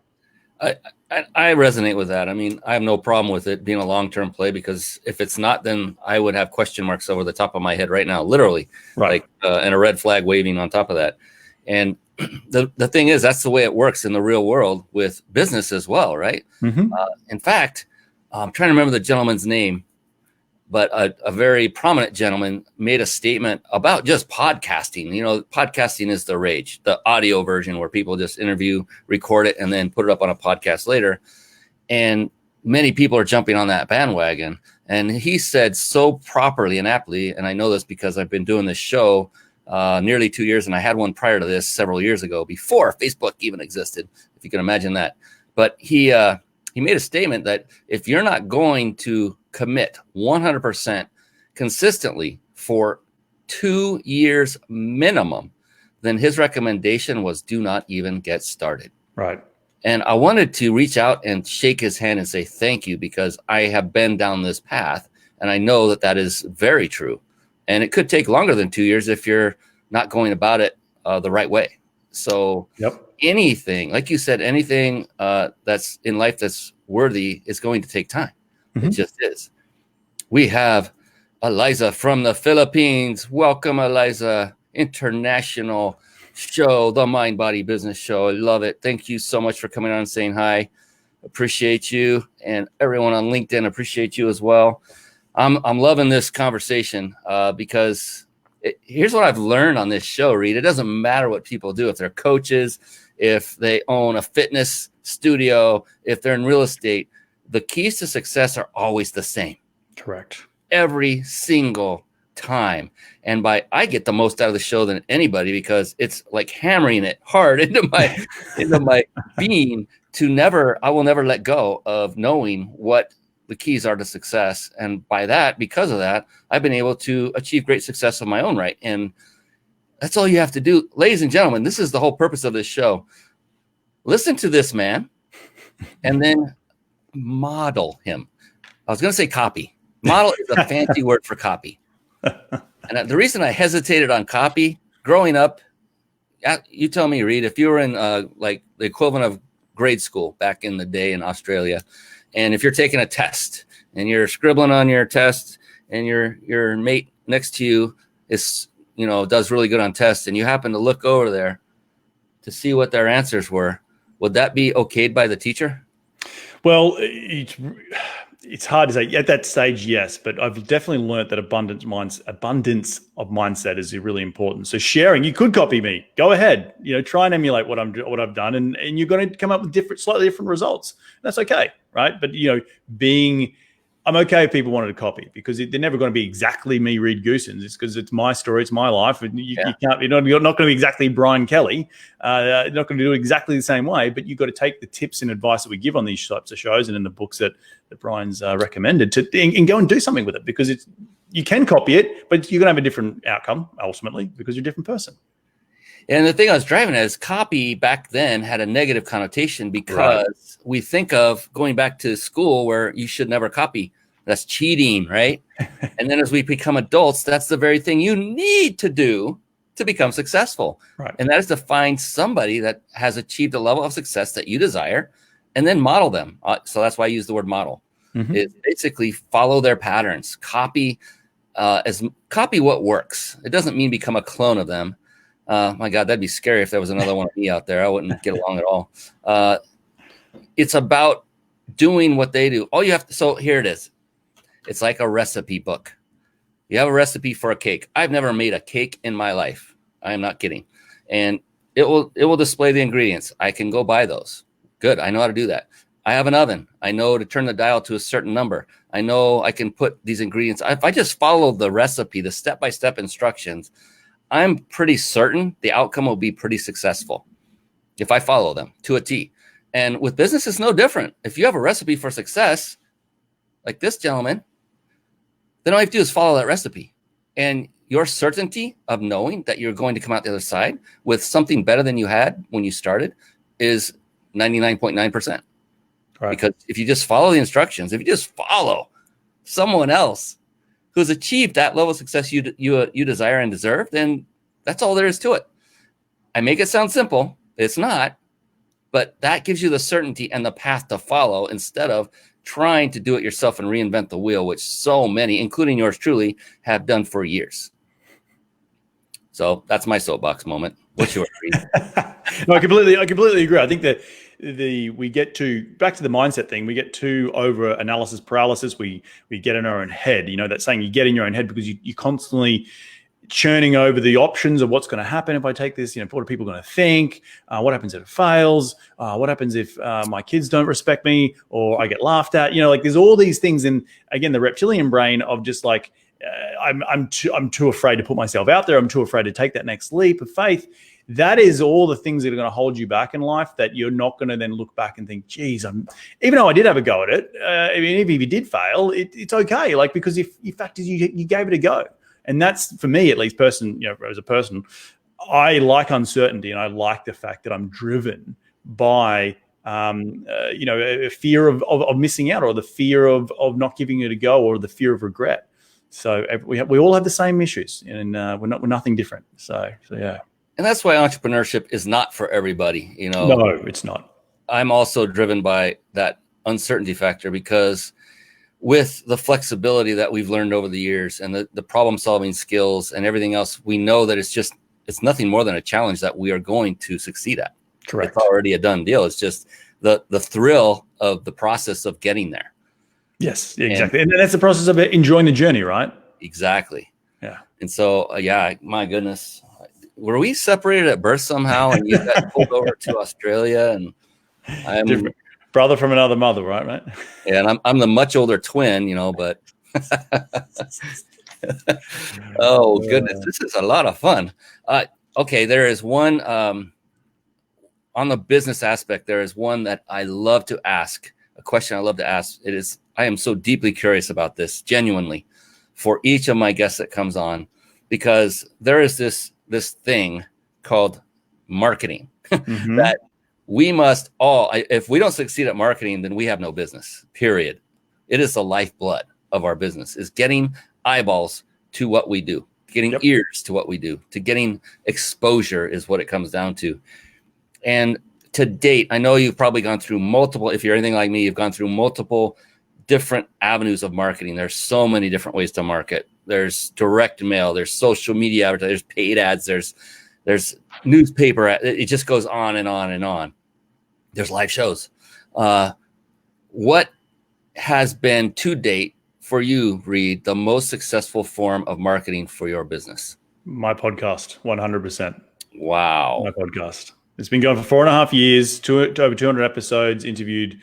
I resonate with that. I mean, I have no problem with it being a long-term play, because if it's not, then I would have question marks over the top of my head right now, literally, right. And a red flag waving on top of that. And the thing is, that's the way it works in the real world with business as well, right? Mm-hmm. In fact, I'm trying to remember the gentleman's name, but a very prominent gentleman made a statement about just podcasting. You know, podcasting is the rage, the audio version where people just interview, record it, and then put it up on a podcast later. And many people are jumping on that bandwagon. And he said so properly and aptly, and I know this because I've been doing this show nearly 2 years, and I had one prior to this several years ago, before Facebook even existed, if you can imagine that. But he made a statement that if you're not going to commit 100% consistently for 2 years minimum, then his recommendation was do not even get started. Right. And I wanted to reach out and shake his hand and say thank you, because I have been down this path, and I know that that is very true. And it could take longer than 2 years if you're not going about it the right way. So anything, like you said, anything that's in life that's worthy is going to take time. Mm-hmm. It just is. We have Eliza from the Philippines. Welcome, Eliza. International show, the Mind Body Business Show. I love it. Thank you so much for coming on and saying hi. Appreciate you. And everyone on LinkedIn, appreciate you as well. I'm loving this conversation because here's what I've learned on this show, Reed. It doesn't matter what people do. If they're coaches, if they own a fitness studio, if they're in real estate, the keys to success are always the same. Correct. Every single time. And I get the most out of the show than anybody, because it's like hammering it hard into my being I will never let go of knowing what the keys are to success. And because of that, I've been able to achieve great success of my own right. And that's all you have to do. Ladies and gentlemen, this is the whole purpose of this show. Listen to this man and then model him. I was going to say copy. Model is a fancy word for copy. And the reason I hesitated on copy, growing up, you tell me, Reed, if you were in like the equivalent of grade school back in the day in Australia, and if you're taking a test and you're scribbling on your test, and your mate next to you does really good on tests, and you happen to look over there to see what their answers were, would that be okayed by the teacher? Well, it's hard to say at that stage, yes, but I've definitely learned that abundance of mindset is really important. So sharing, you could copy me. Go ahead, try and emulate what I've done, and you're going to come up with slightly different results. That's okay, right? But I'm okay if people wanted to copy, because they're never going to be exactly me, Reed Goossens. It's because it's my story, it's my life, and you can't. You're not going to be exactly Brian Kelly. You're not going to do it exactly the same way. But you've got to take the tips and advice that we give on these types of shows and in the books that Brian's recommended and go and do something with it, because you can copy it, but you're going to have a different outcome ultimately, because you're a different person. And the thing I was driving at is copy back then had a negative connotation, because we think of going back to school where you should never copy. That's cheating, right? And then as we become adults, that's the very thing you need to do to become successful. Right. And that is to find somebody that has achieved a level of success that you desire, and then model them. So that's why I use the word model. Mm-hmm. It's basically follow their patterns, copy what works. It doesn't mean become a clone of them. My God, that'd be scary if there was another one of me out there. I wouldn't get along at all. It's about doing what they do. All you have to, so here it is. It's like a recipe book. You have a recipe for a cake. I've never made a cake in my life. I am not kidding. And it will display the ingredients. I can go buy those. Good. I know how to do that. I have an oven. I know to turn the dial to a certain number. I know I can put these ingredients. If I just follow the recipe, the step-by-step instructions, I'm pretty certain the outcome will be pretty successful if I follow them to a T. And with business, it's no different. If you have a recipe for success, like this gentleman, then all you have to do is follow that recipe. And your certainty of knowing that you're going to come out the other side with something better than you had when you started is 99.9%. Right. Because if you just follow the instructions, if you just follow someone else who's achieved that level of success you desire and deserve, then that's all there is to it. I make it sound simple. It's not. But that gives you the certainty and the path to follow instead of trying to do it yourself and reinvent the wheel, which so many, including yours truly, have done for years. So that's my soapbox moment. What's yours? No, I completely agree. I think that we get back to the mindset thing. We get too over analysis paralysis. We get in our own head. You know that saying, you get in your own head because you constantly churning over the options of what's going to happen if I take this. You know, what are people going to think? What happens if it fails? What happens if my kids don't respect me or I get laughed at? You know, like there's all these things. And again, the reptilian brain of just like I'm too afraid to put myself out there. I'm too afraid to take that next leap of faith. That is all the things that are going to hold you back in life, that you're not going to then look back and think, geez, even though I did have a go at it, I mean, even if you did fail, it's okay. Like, because if the fact is you gave it a go. And that's, for me at least, as a person, I like uncertainty, and I like the fact that I'm driven by, a fear of missing out, or the fear of not giving it a go, or the fear of regret. So we all have the same issues, and we're nothing different. So yeah. And that's why entrepreneurship is not for everybody. You know, no, it's not. I'm also driven by that uncertainty factor, because with the flexibility that we've learned over the years and the problem solving skills and everything else, we know that it's nothing more than a challenge that we are going to succeed at. Correct. It's already a done deal. It's just the thrill of the process of getting there. Yes, exactly. And that's the process of enjoying the journey, right? Exactly. Yeah. And so, my goodness, were we separated at birth somehow, and you got pulled over to Australia, and I'm different. Brother from another mother, right, mate? Yeah, and I'm the much older twin, but oh goodness, this is a lot of fun. Okay, there is one on the business aspect. There is one that I love to ask, a question I love to ask. I am so deeply curious about this, genuinely, for each of my guests that comes on, because there is this thing called marketing that we must all, if we don't succeed at marketing, then we have no business, period. It is the lifeblood of our business, is getting eyeballs to what we do, getting ears to what we do, to getting exposure is what it comes down to. And to date, I know you've probably gone through multiple, if you're anything like me, you've gone through multiple different avenues of marketing. There's so many different ways to market. There's direct mail, there's social media advertising, there's paid ads, there's newspaper, it just goes on and on and on. There's live shows. What has been to date for you, Reed, the most successful form of marketing for your business? My podcast, 100%. Wow. My podcast. It's been going for 4.5 years, over 200 episodes, interviewed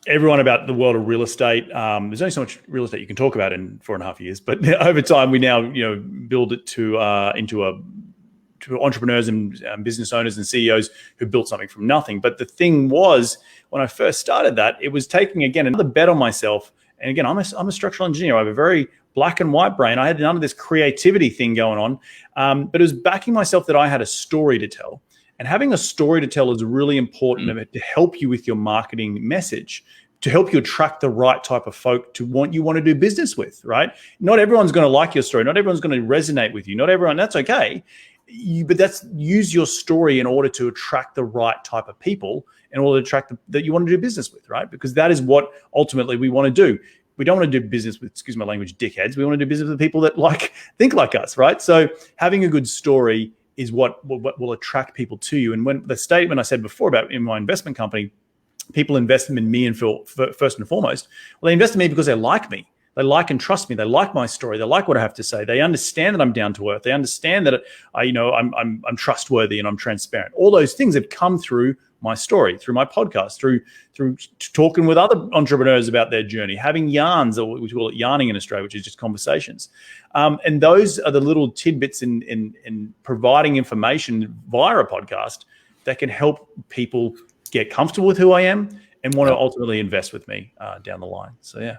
everyone about the world of real estate. There's only so much real estate you can talk about in 4.5 years, but over time we now build it to entrepreneurs and business owners and CEOs who built something from nothing. But the thing was, when I first started that, it was taking, again, another bet on myself. And again, I'm a structural engineer. I have a very black and white brain. I had none of this creativity thing going on, but it was backing myself that I had a story to tell. And having a story to tell is really important to help you with your marketing message, to help you attract the right type of folk you want to do business with, right? Not everyone's going to like your story. Not everyone's going to resonate with you. Not everyone, that's okay. But use your story in order to attract the right type of people, in order to attract that you want to do business with, right? Because that is what ultimately we want to do. We don't want to do business with, excuse my language, dickheads. We want to do business with people that think like us, right? So having a good story is what will attract people to you. And when the statement I said before about in my investment company, people invest in me and first and foremost, well, they invest in me because they like me. They like and trust me. They like my story. They like what I have to say. They understand that I'm down to earth. They understand that I'm trustworthy and I'm transparent. All those things have come through my story, through my podcast, through talking with other entrepreneurs about their journey, having yarns, or we call it yarning in Australia, which is just conversations. And those are the little tidbits in providing information via a podcast that can help people get comfortable with who I am and want to ultimately invest with me down the line. So, yeah.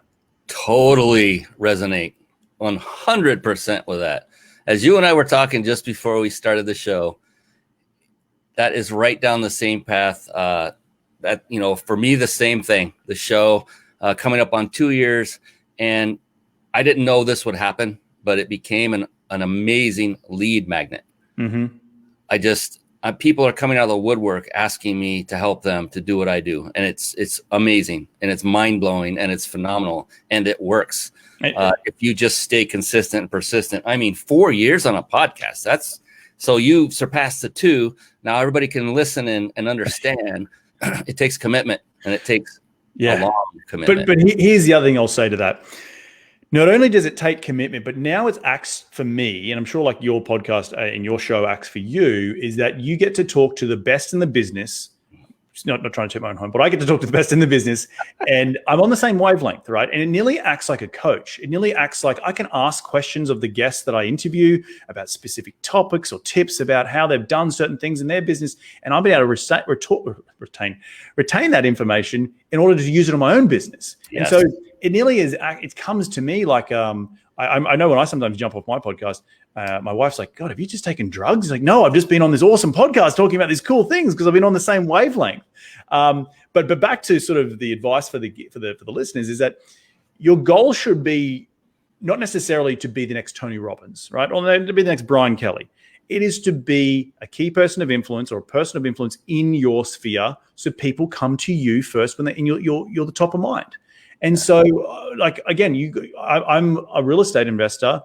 totally resonate 100% with that. As you and I were talking just before we started the show, that is right down the same path. That, for me, the same thing. The show coming up on 2 years, and I didn't know this would happen, but it became an amazing lead magnet. Mm-hmm. People are coming out of the woodwork asking me to help them to do what I do. And it's amazing, and it's mind blowing, and it's phenomenal, and it works. If you just stay consistent and persistent. 4 years on a podcast, so you surpassed the 2. Now everybody can listen and understand. It takes commitment, and it takes a long commitment. But here's the other thing I'll say to that. Not only does it take commitment, but now it acts for me, and I'm sure like your podcast and your show acts for you, is that you get to talk to the best in the business. It's not trying to toot my own home, but I get to talk to the best in the business, and I'm on the same wavelength, right? And it nearly acts like a coach. It nearly acts like I can ask questions of the guests that I interview about specific topics or tips about how they've done certain things in their business, and I'll be able to retain that information in order to use it in my own business. Yes. And so it nearly is. It comes to me like I know when I sometimes jump off my podcast, my wife's like, "God, have you just taken drugs?" He's like, "No, I've just been on this awesome podcast talking about these cool things because I've been on the same wavelength." But back to sort of the advice for the listeners is that your goal should be not necessarily to be the next Tony Robbins, right, or to be the next Brian Kelly. It is to be a key person of influence or a person of influence in your sphere, so people come to you first when you're the top of mind. And so, I'm a real estate investor.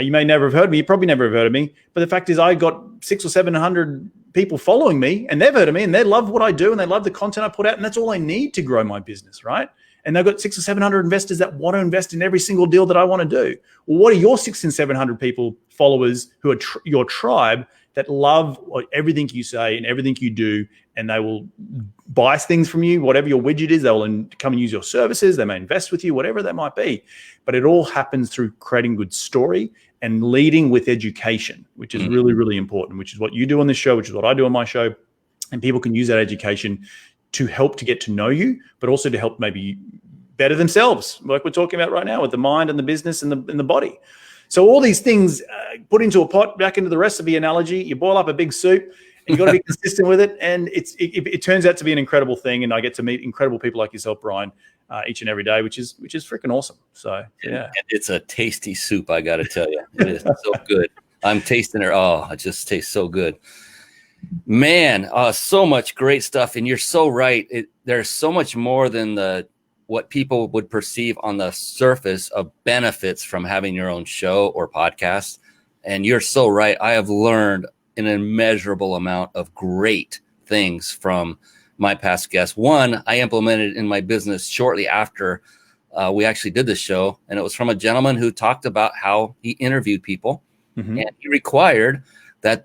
You may never have heard of me. You probably never have heard of me. But the fact is, I got 600 or 700 people following me, and they've heard of me, and they love what I do, and they love the content I put out, and that's all I need to grow my business, right? And they've got 600 or 700 investors that want to invest in every single deal that I want to do. Well, what are your 600 and 700 people, followers, who are your tribe that love everything you say and everything you do, and they will buy things from you, whatever your widget is, they will come and use your services, they may invest with you, whatever that might be. But it all happens through creating good story and leading with education, which is really, really important, which is what you do on this show, which is what I do on my show. And people can use that education to help to get to know you, but also to help maybe better themselves, like we're talking about right now with the mind and the business and the body. So all these things put into a pot, back into the recipe analogy, you boil up a big soup, and you've got to be consistent with it. And it turns out to be an incredible thing. And I get to meet incredible people like yourself, Brian, each and every day, which is freaking awesome. So, yeah. And it's a tasty soup, I got to tell you. It is so good. I'm tasting it. Oh, it just tastes so good. Man, so much great stuff. And you're so right. There's so much more than what people would perceive on the surface of benefits from having your own show or podcast. And you're so right. I have learned an immeasurable amount of great things from my past guests. One, I implemented in my business shortly after we actually did the show. And it was from a gentleman who talked about how he interviewed people. Mm-hmm. And he required that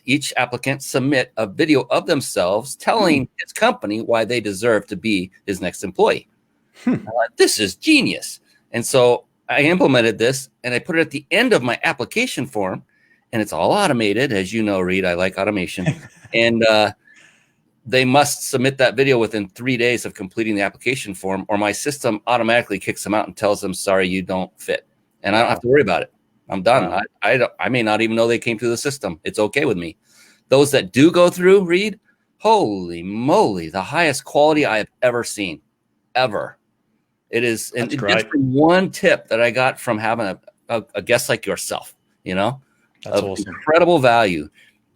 each applicant submit a video of themselves telling his company why they deserve to be his next employee. This is genius. And so I implemented this, and I put it at the end of my application form, and it's all automated. As you know, Reed, I like automation. And they must submit that video within 3 days of completing the application form, or my system automatically kicks them out and tells them, sorry, you don't fit. And I don't have to worry about it. I'm done. Wow. I may not even know they came through the system. It's okay with me. Those that do go through, Reed, holy moly, the highest quality I have ever seen, ever. It is, and just from one tip that I got from having a guest like yourself, that's awesome. Incredible value.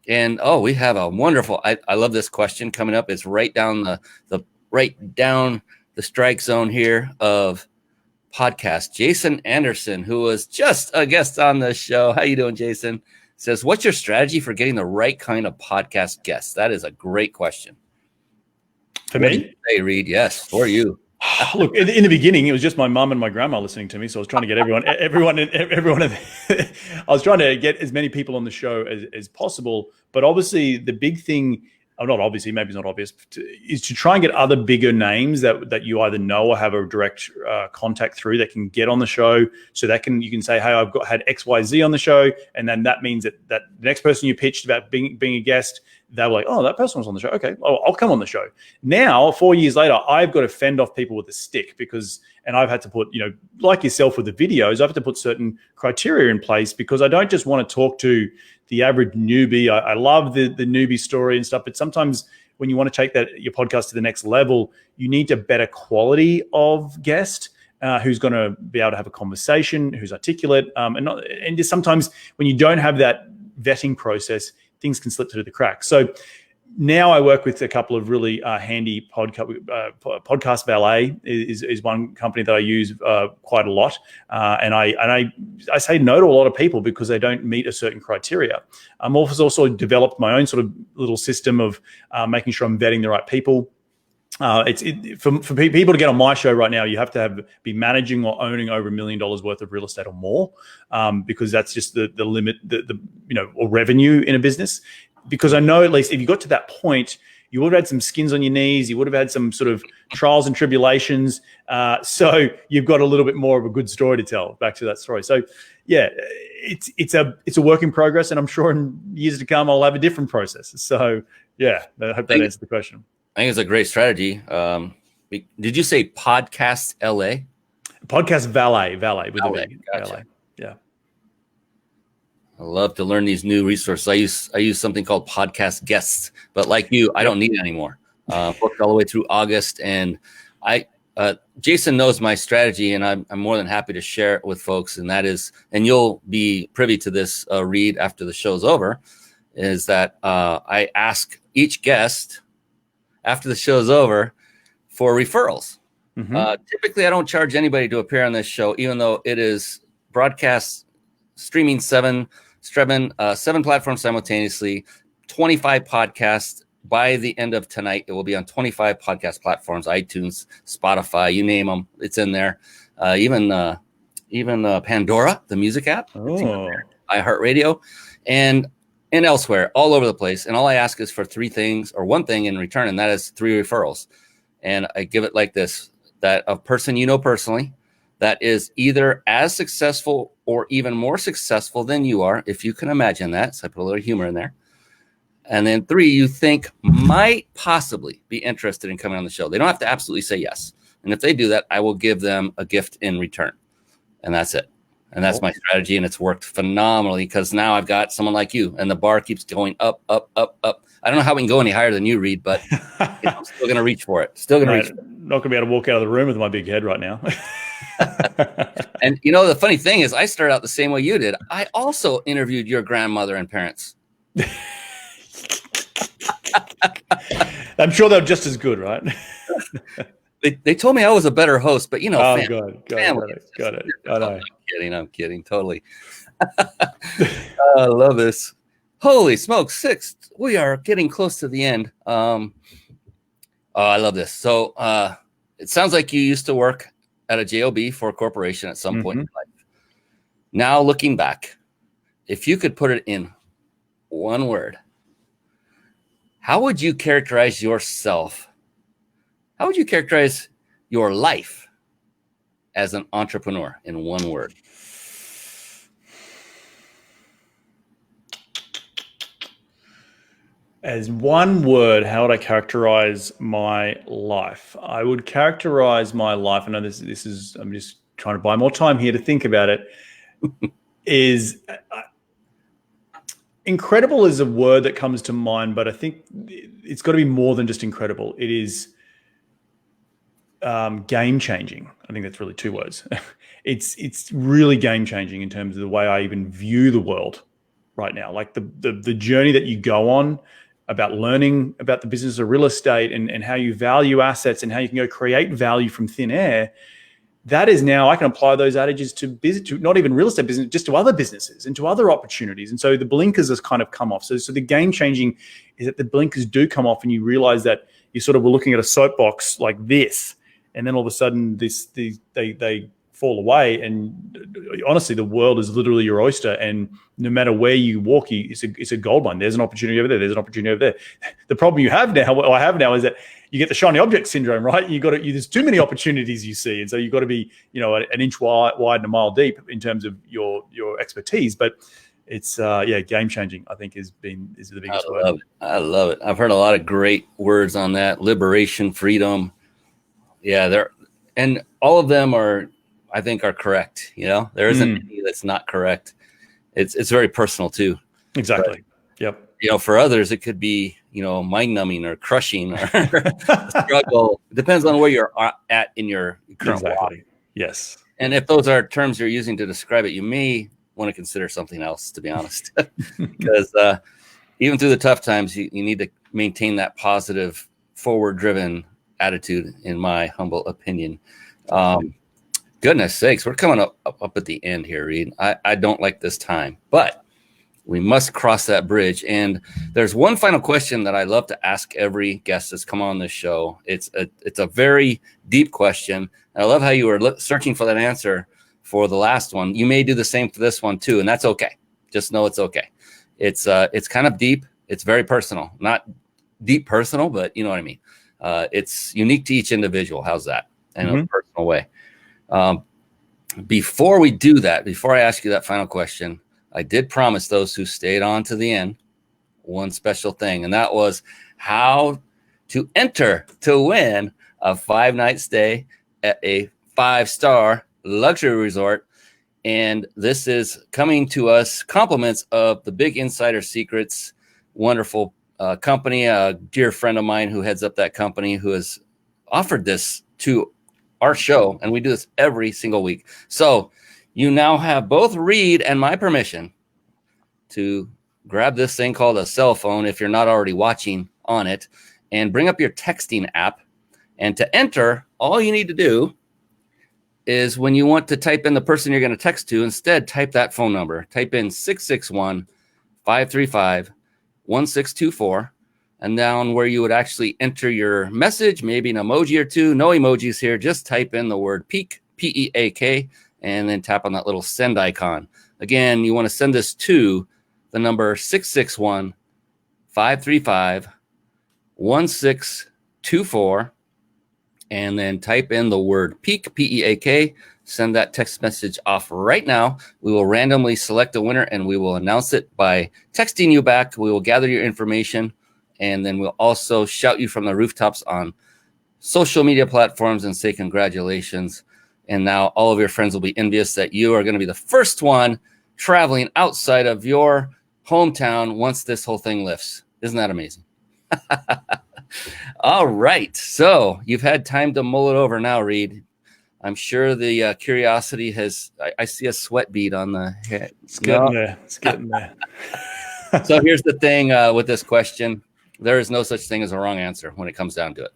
And we have a wonderful. I love this question coming up. It's right down the strike zone here of podcast. Jason Anderson, who was just a guest on the show. How you doing, Jason? Says, what's your strategy for getting the right kind of podcast guests? That is a great question. For me? Hey, Reed. Yes, for you. Look, in the beginning, it was just my mum and my grandma listening to me. So I was trying to get everyone. I was trying to get as many people on the show as possible. But obviously, the big thing, not obviously, maybe it's not obvious, is to try and get other bigger names that you either know or have a direct contact through that can get on the show. So you can say, hey, I've had XYZ on the show, and then that means that the next person you pitched about being a guest, they were like, oh, that person was on the show. Okay, I'll come on the show. Now, 4 years later, I've got to fend off people with a stick and I've had to put, like yourself with the videos, I have to put certain criteria in place because I don't just want to talk to the average newbie. I love the newbie story and stuff, but sometimes when you want to take your podcast to the next level, you need a better quality of guest who's going to be able to have a conversation, who's articulate, and just sometimes when you don't have that vetting process, things can slip through the cracks. So now I work with a couple of really handy podcast valet is one company that I use quite a lot, and I say no to a lot of people because they don't meet a certain criteria. I'm also developed my own sort of little system of making sure I'm vetting the right people. For people to get on my show right now, you have to be managing or owning over $1 million worth of real estate or more, because that's just the limit, or revenue in a business. Because I know at least if you got to that point, you would have had some skins on your knees, you would have had some sort of trials and tribulations. So you've got a little bit more of a good story to tell. Back to that story. So yeah, it's a work in progress, and I'm sure in years to come I'll have a different process. So yeah, I hope that answers the question. I think it's a great strategy. Did you say Podcast LA? Podcast Valet with the V. Gotcha. Valet. Yeah. I love to learn these new resources. I use something called Podcast Guests, but like you, I don't need it anymore. Booked all the way through August, and Jason knows my strategy, and I'm more than happy to share it with folks. And that is, and you'll be privy to this read after the show's over, is that I ask each guest after the show's over for referrals. Mm-hmm. Typically, I don't charge anybody to appear on this show, even though it is broadcast streaming seven platforms simultaneously, 25 podcasts. By the end of tonight, it will be on 25 podcast platforms, iTunes, Spotify, you name them, it's in there. Even Pandora, the music app, iHeartRadio, and elsewhere, all over the place. And all I ask is for three things or one thing in return, and that is 3 referrals. And I give it like this, that a person you know personally that is either as successful or even more successful than you are, if you can imagine that. So I put a little humor in there. And then 3, you think might possibly be interested in coming on the show. They don't have to absolutely say yes. And if they do that, I will give them a gift in return. And that's it. And that's my strategy, and it's worked phenomenally because now I've got someone like you, and the bar keeps going up, up, up, up. I don't know how we can go any higher than you, Reed, but I'm still going to reach for it. Still going to reach for it. Not going to be able to walk out of the room with my big head right now. And the funny thing is I started out the same way you did. I also interviewed your grandmother and parents. I'm sure they're just as good, right? They told me I was a better host, but family, got it. I'm kidding, totally. I love this. Holy smokes, 6. We are getting close to the end. I love this. So it sounds like you used to work at a JOB for a corporation at some point in life. Now looking back, if you could put it in one word, how would you characterize yourself? How would you characterize your life as an entrepreneur in one word? As one word, how would I characterize my life? I would characterize my life. I know this is, I'm just trying to buy more time here to think about it. Is incredible is a word that comes to mind, but I think it's got to be more than just incredible. It is game changing. I think that's really 2 words. It's really game changing in terms of the way I even view the world right now. Like the journey that you go on about learning about the business of real estate and how you value assets and how you can go create value from thin air. That is now, I can apply those adages to not even real estate business, just to other businesses and to other opportunities. And so the blinkers has kind of come off. So the game changing is that the blinkers do come off and you realize that you sort of were looking at a soapbox like this, and then all of a sudden they fall away. And honestly, the world is literally your oyster. And no matter where you walk, it's a gold mine. There's an opportunity over there. There's an opportunity over there. The problem you have now, or I have now, is that you get the shiny object syndrome, right? There's too many opportunities you see. And so you've got to be, an inch wide and a mile deep in terms of your expertise. But it's game changing. I think is the biggest word. I love it. I've heard a lot of great words on that: liberation, freedom. Yeah, and all of them are correct. There isn't any that's not correct. It's very personal too. Exactly. But, yep. For others, it could be mind numbing or crushing or struggle. It depends on where you're at in your current walk. Yes. And if those are terms you're using to describe it, you may want to consider something else, to be honest, because even through the tough times, you need to maintain that positive, forward-driven attitude, in my humble opinion. Goodness sakes, we're coming up at the end here, Reed. I don't like this time, but we must cross that bridge. And there's one final question that I love to ask every guest that's come on this show. It's a very deep question. And I love how you were searching for that answer for the last one. You may do the same for this one too, and that's okay. Just know it's okay. It's kind of deep. It's very personal, not deep personal, but you know what I mean. It's unique to each individual. How's that? In a personal way. Before we do that, before I ask you that final question, I did promise those who stayed on to the end one special thing, and that was how to enter to win a 5-night stay at a 5-star luxury resort. And this is coming to us compliments of the Big Insider Secrets, wonderful company, a dear friend of mine who heads up that company, who has offered this to our show, and we do this every single week. So you now have both Reed and my permission to grab this thing called a cell phone, if you're not already watching on it, and bring up your texting app. And to enter, all you need to do is, when you want to type in the person you're going to text to, instead type that phone number. Type in 661-535-1624, and down where you would actually enter your message, maybe an emoji or two. No emojis here. Just type in the word PEAK, P-E-A-K, and then tap on that little send icon. Again, you want to send this to the number 661-535-1624, and then type in the word PEAK, P-E-A-K. Send that text message off right now. We will randomly select a winner, and we will announce it by texting you back. We will gather your information, and then we'll also shout you from the rooftops on social media platforms and say congratulations. And now all of your friends will be envious that you are going to be the first one traveling outside of your hometown once this whole thing lifts. Isn't that amazing? All right. So you've had time to mull it over now, Reed. I'm sure the curiosity has, I see a sweat bead on the head. It's getting there. It's getting there. So here's the thing with this question. There is no such thing as a wrong answer when it comes down to it.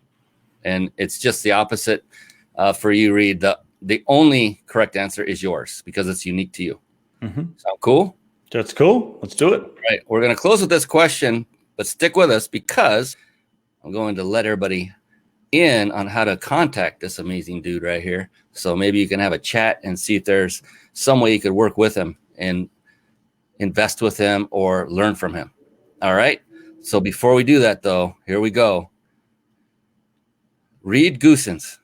And it's just the opposite for you, Reed. The only correct answer is yours because it's unique to you. Sound cool? That's cool. Let's do it. All right. We're going to close with this question, but stick with us because I'm going to let everybody in on how to contact this amazing dude right here. So maybe you can have a chat and see if there's some way you could work with him and invest with him or learn from him. All right. So before we do that, though, here we go. Reed Goossens,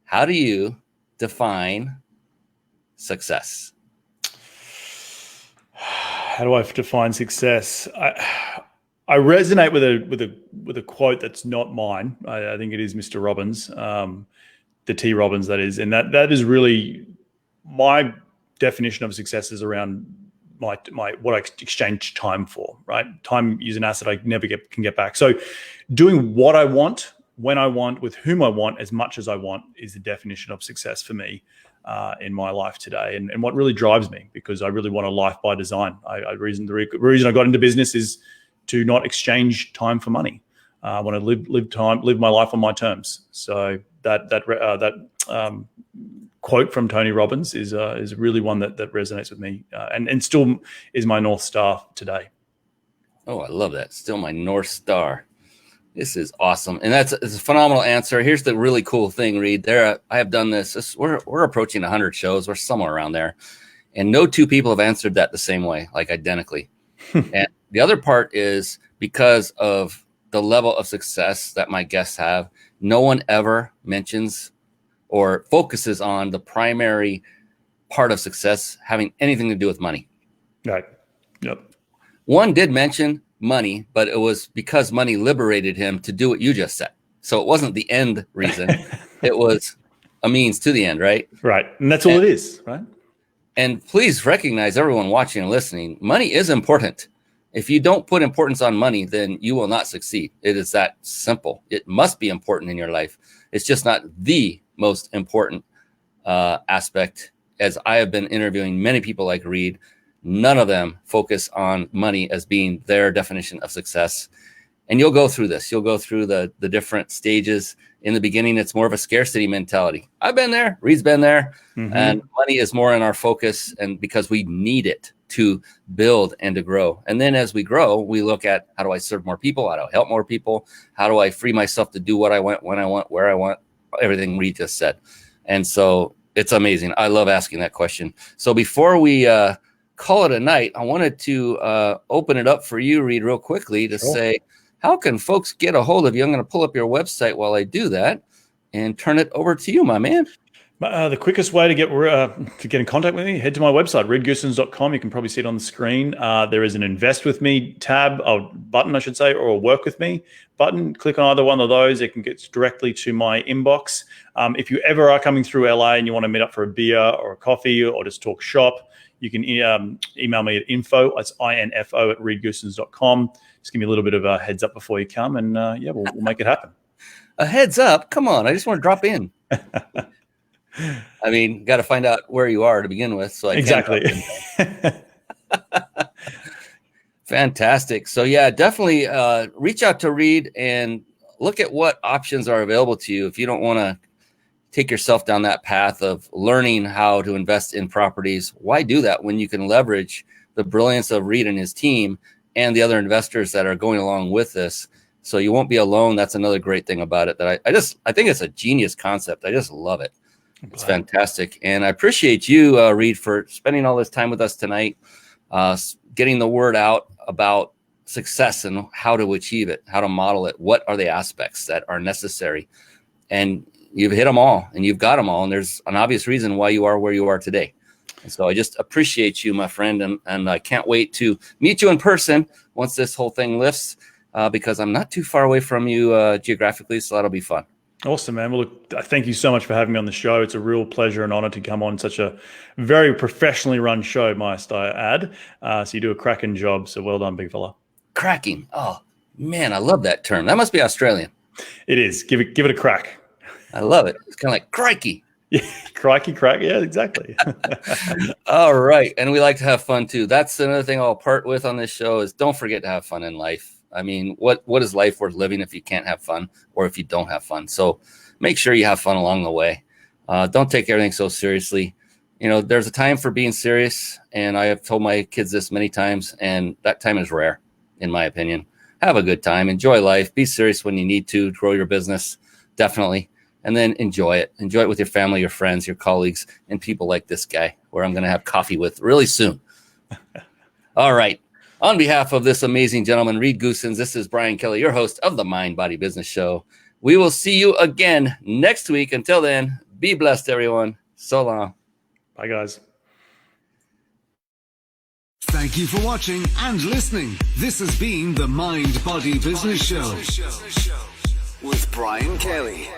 how do you define success? How do I define success? I resonate with a quote that's not mine. I think it is Mr. Robbins, the T. Robbins, that is, and that is really my definition of success is around my what I exchange time for. Right, time is an asset I never can get back. So, doing what I want, when I want, with whom I want, as much as I want, is the definition of success for me in my life today, and what really drives me, because I really want a life by design. The reason I got into business is to not exchange time for money. I want to live my life on my terms. So that quote from Tony Robbins is really one that resonates with me, and still is my North Star today. Oh, I love that. Still my North Star. This is awesome. And it's a phenomenal answer. Here's the really cool thing, Reed. I have done this. We're approaching 100 shows. We're somewhere around there. And no two people have answered that the same way, like identically. And the other part is because of the level of success that my guests have, no one ever mentions or focuses on the primary part of success having anything to do with money. Right. Yep. One did mention money, but it was because money liberated him to do what you just said. So it wasn't the end reason. It was a means to the end, right? Right. And that's all it is, right? And please recognize, everyone watching and listening, money is important. If you don't put importance on money, then you will not succeed. It is that simple. It must be important in your life. It's just not the most important aspect. As I have been interviewing many people like Reed, none of them focus on money as being their definition of success. And you'll go through this. You'll go through the different stages. In the beginning, it's more of a scarcity mentality. I've been there. Reed's been there. Mm-hmm. And money is more in our focus, and because we need it to build and to grow. And then as we grow, we look at, how do I serve more people? How do I help more people? How do I free myself to do what I want, when I want, where I want? Everything Reed just said. And so it's amazing. I love asking that question. So before we call it a night, I wanted to open it up for you, Reed, real quickly to say, how can folks get a hold of you? I'm going to pull up your website while I do that and turn it over to you, my man. The quickest way to get in contact with me, head to my website, redgoossens.com. You can probably see it on the screen. There is an Invest With Me tab, or button, I should say, or a Work With Me button. Click on either one of those. It can get directly to my inbox. If you ever are coming through LA and you want to meet up for a beer or a coffee or just talk shop, you can email me at info, that's info at redgoossens.com. Just give me a little bit of a heads up before you come, and we'll make it happen. A heads up? Come on, I just want to drop in. I mean, got to find out where you are to begin with. So exactly. Fantastic. So yeah, definitely reach out to Reed and look at what options are available to you. If you don't want to take yourself down that path of learning how to invest in properties, why do that when you can leverage the brilliance of Reed and his team and the other investors that are going along with this? So you won't be alone. That's another great thing about it, that I think it's a genius concept. I just love it. It's fantastic. And I appreciate you, Reed, for spending all this time with us tonight, getting the word out about success and how to achieve it, how to model it. What are the aspects that are necessary? And you've hit them all, and you've got them all. And there's an obvious reason why you are where you are today. And so I just appreciate you, my friend. And I can't wait to meet you in person once this whole thing lifts, because I'm not too far away from you geographically. So that'll be fun. Awesome, man. Well, look, thank you so much for having me on the show. It's a real pleasure and honor to come on such a very professionally run show, must I add. So you do a cracking job. So well done, big fella. Cracking. Oh, man, I love that term. That must be Australian. It is. Give it a crack. I love it. It's kind of like crikey. Yeah, crikey, crack. Yeah, exactly. All right. And we like to have fun, too. That's another thing I'll part with on this show is don't forget to have fun in life. I mean, what is life worth living if you can't have fun or if you don't have fun? So make sure you have fun along the way. Don't take everything so seriously. You know, there's a time for being serious, and I have told my kids this many times, and that time is rare, in my opinion. Have a good time. Enjoy life. Be serious when you need to. Grow your business, definitely. And then enjoy it. Enjoy it with your family, your friends, your colleagues, and people like this guy, where I'm going to have coffee with really soon. All right. On behalf of this amazing gentleman, Reed Goossens, this is Brian Kelly, your host of the Mind Body Business Show. We will see you again next week. Until then, be blessed, everyone. So long. Bye, guys. Thank you for watching and listening. This has been the Mind Body Business Show with Brian Kelly.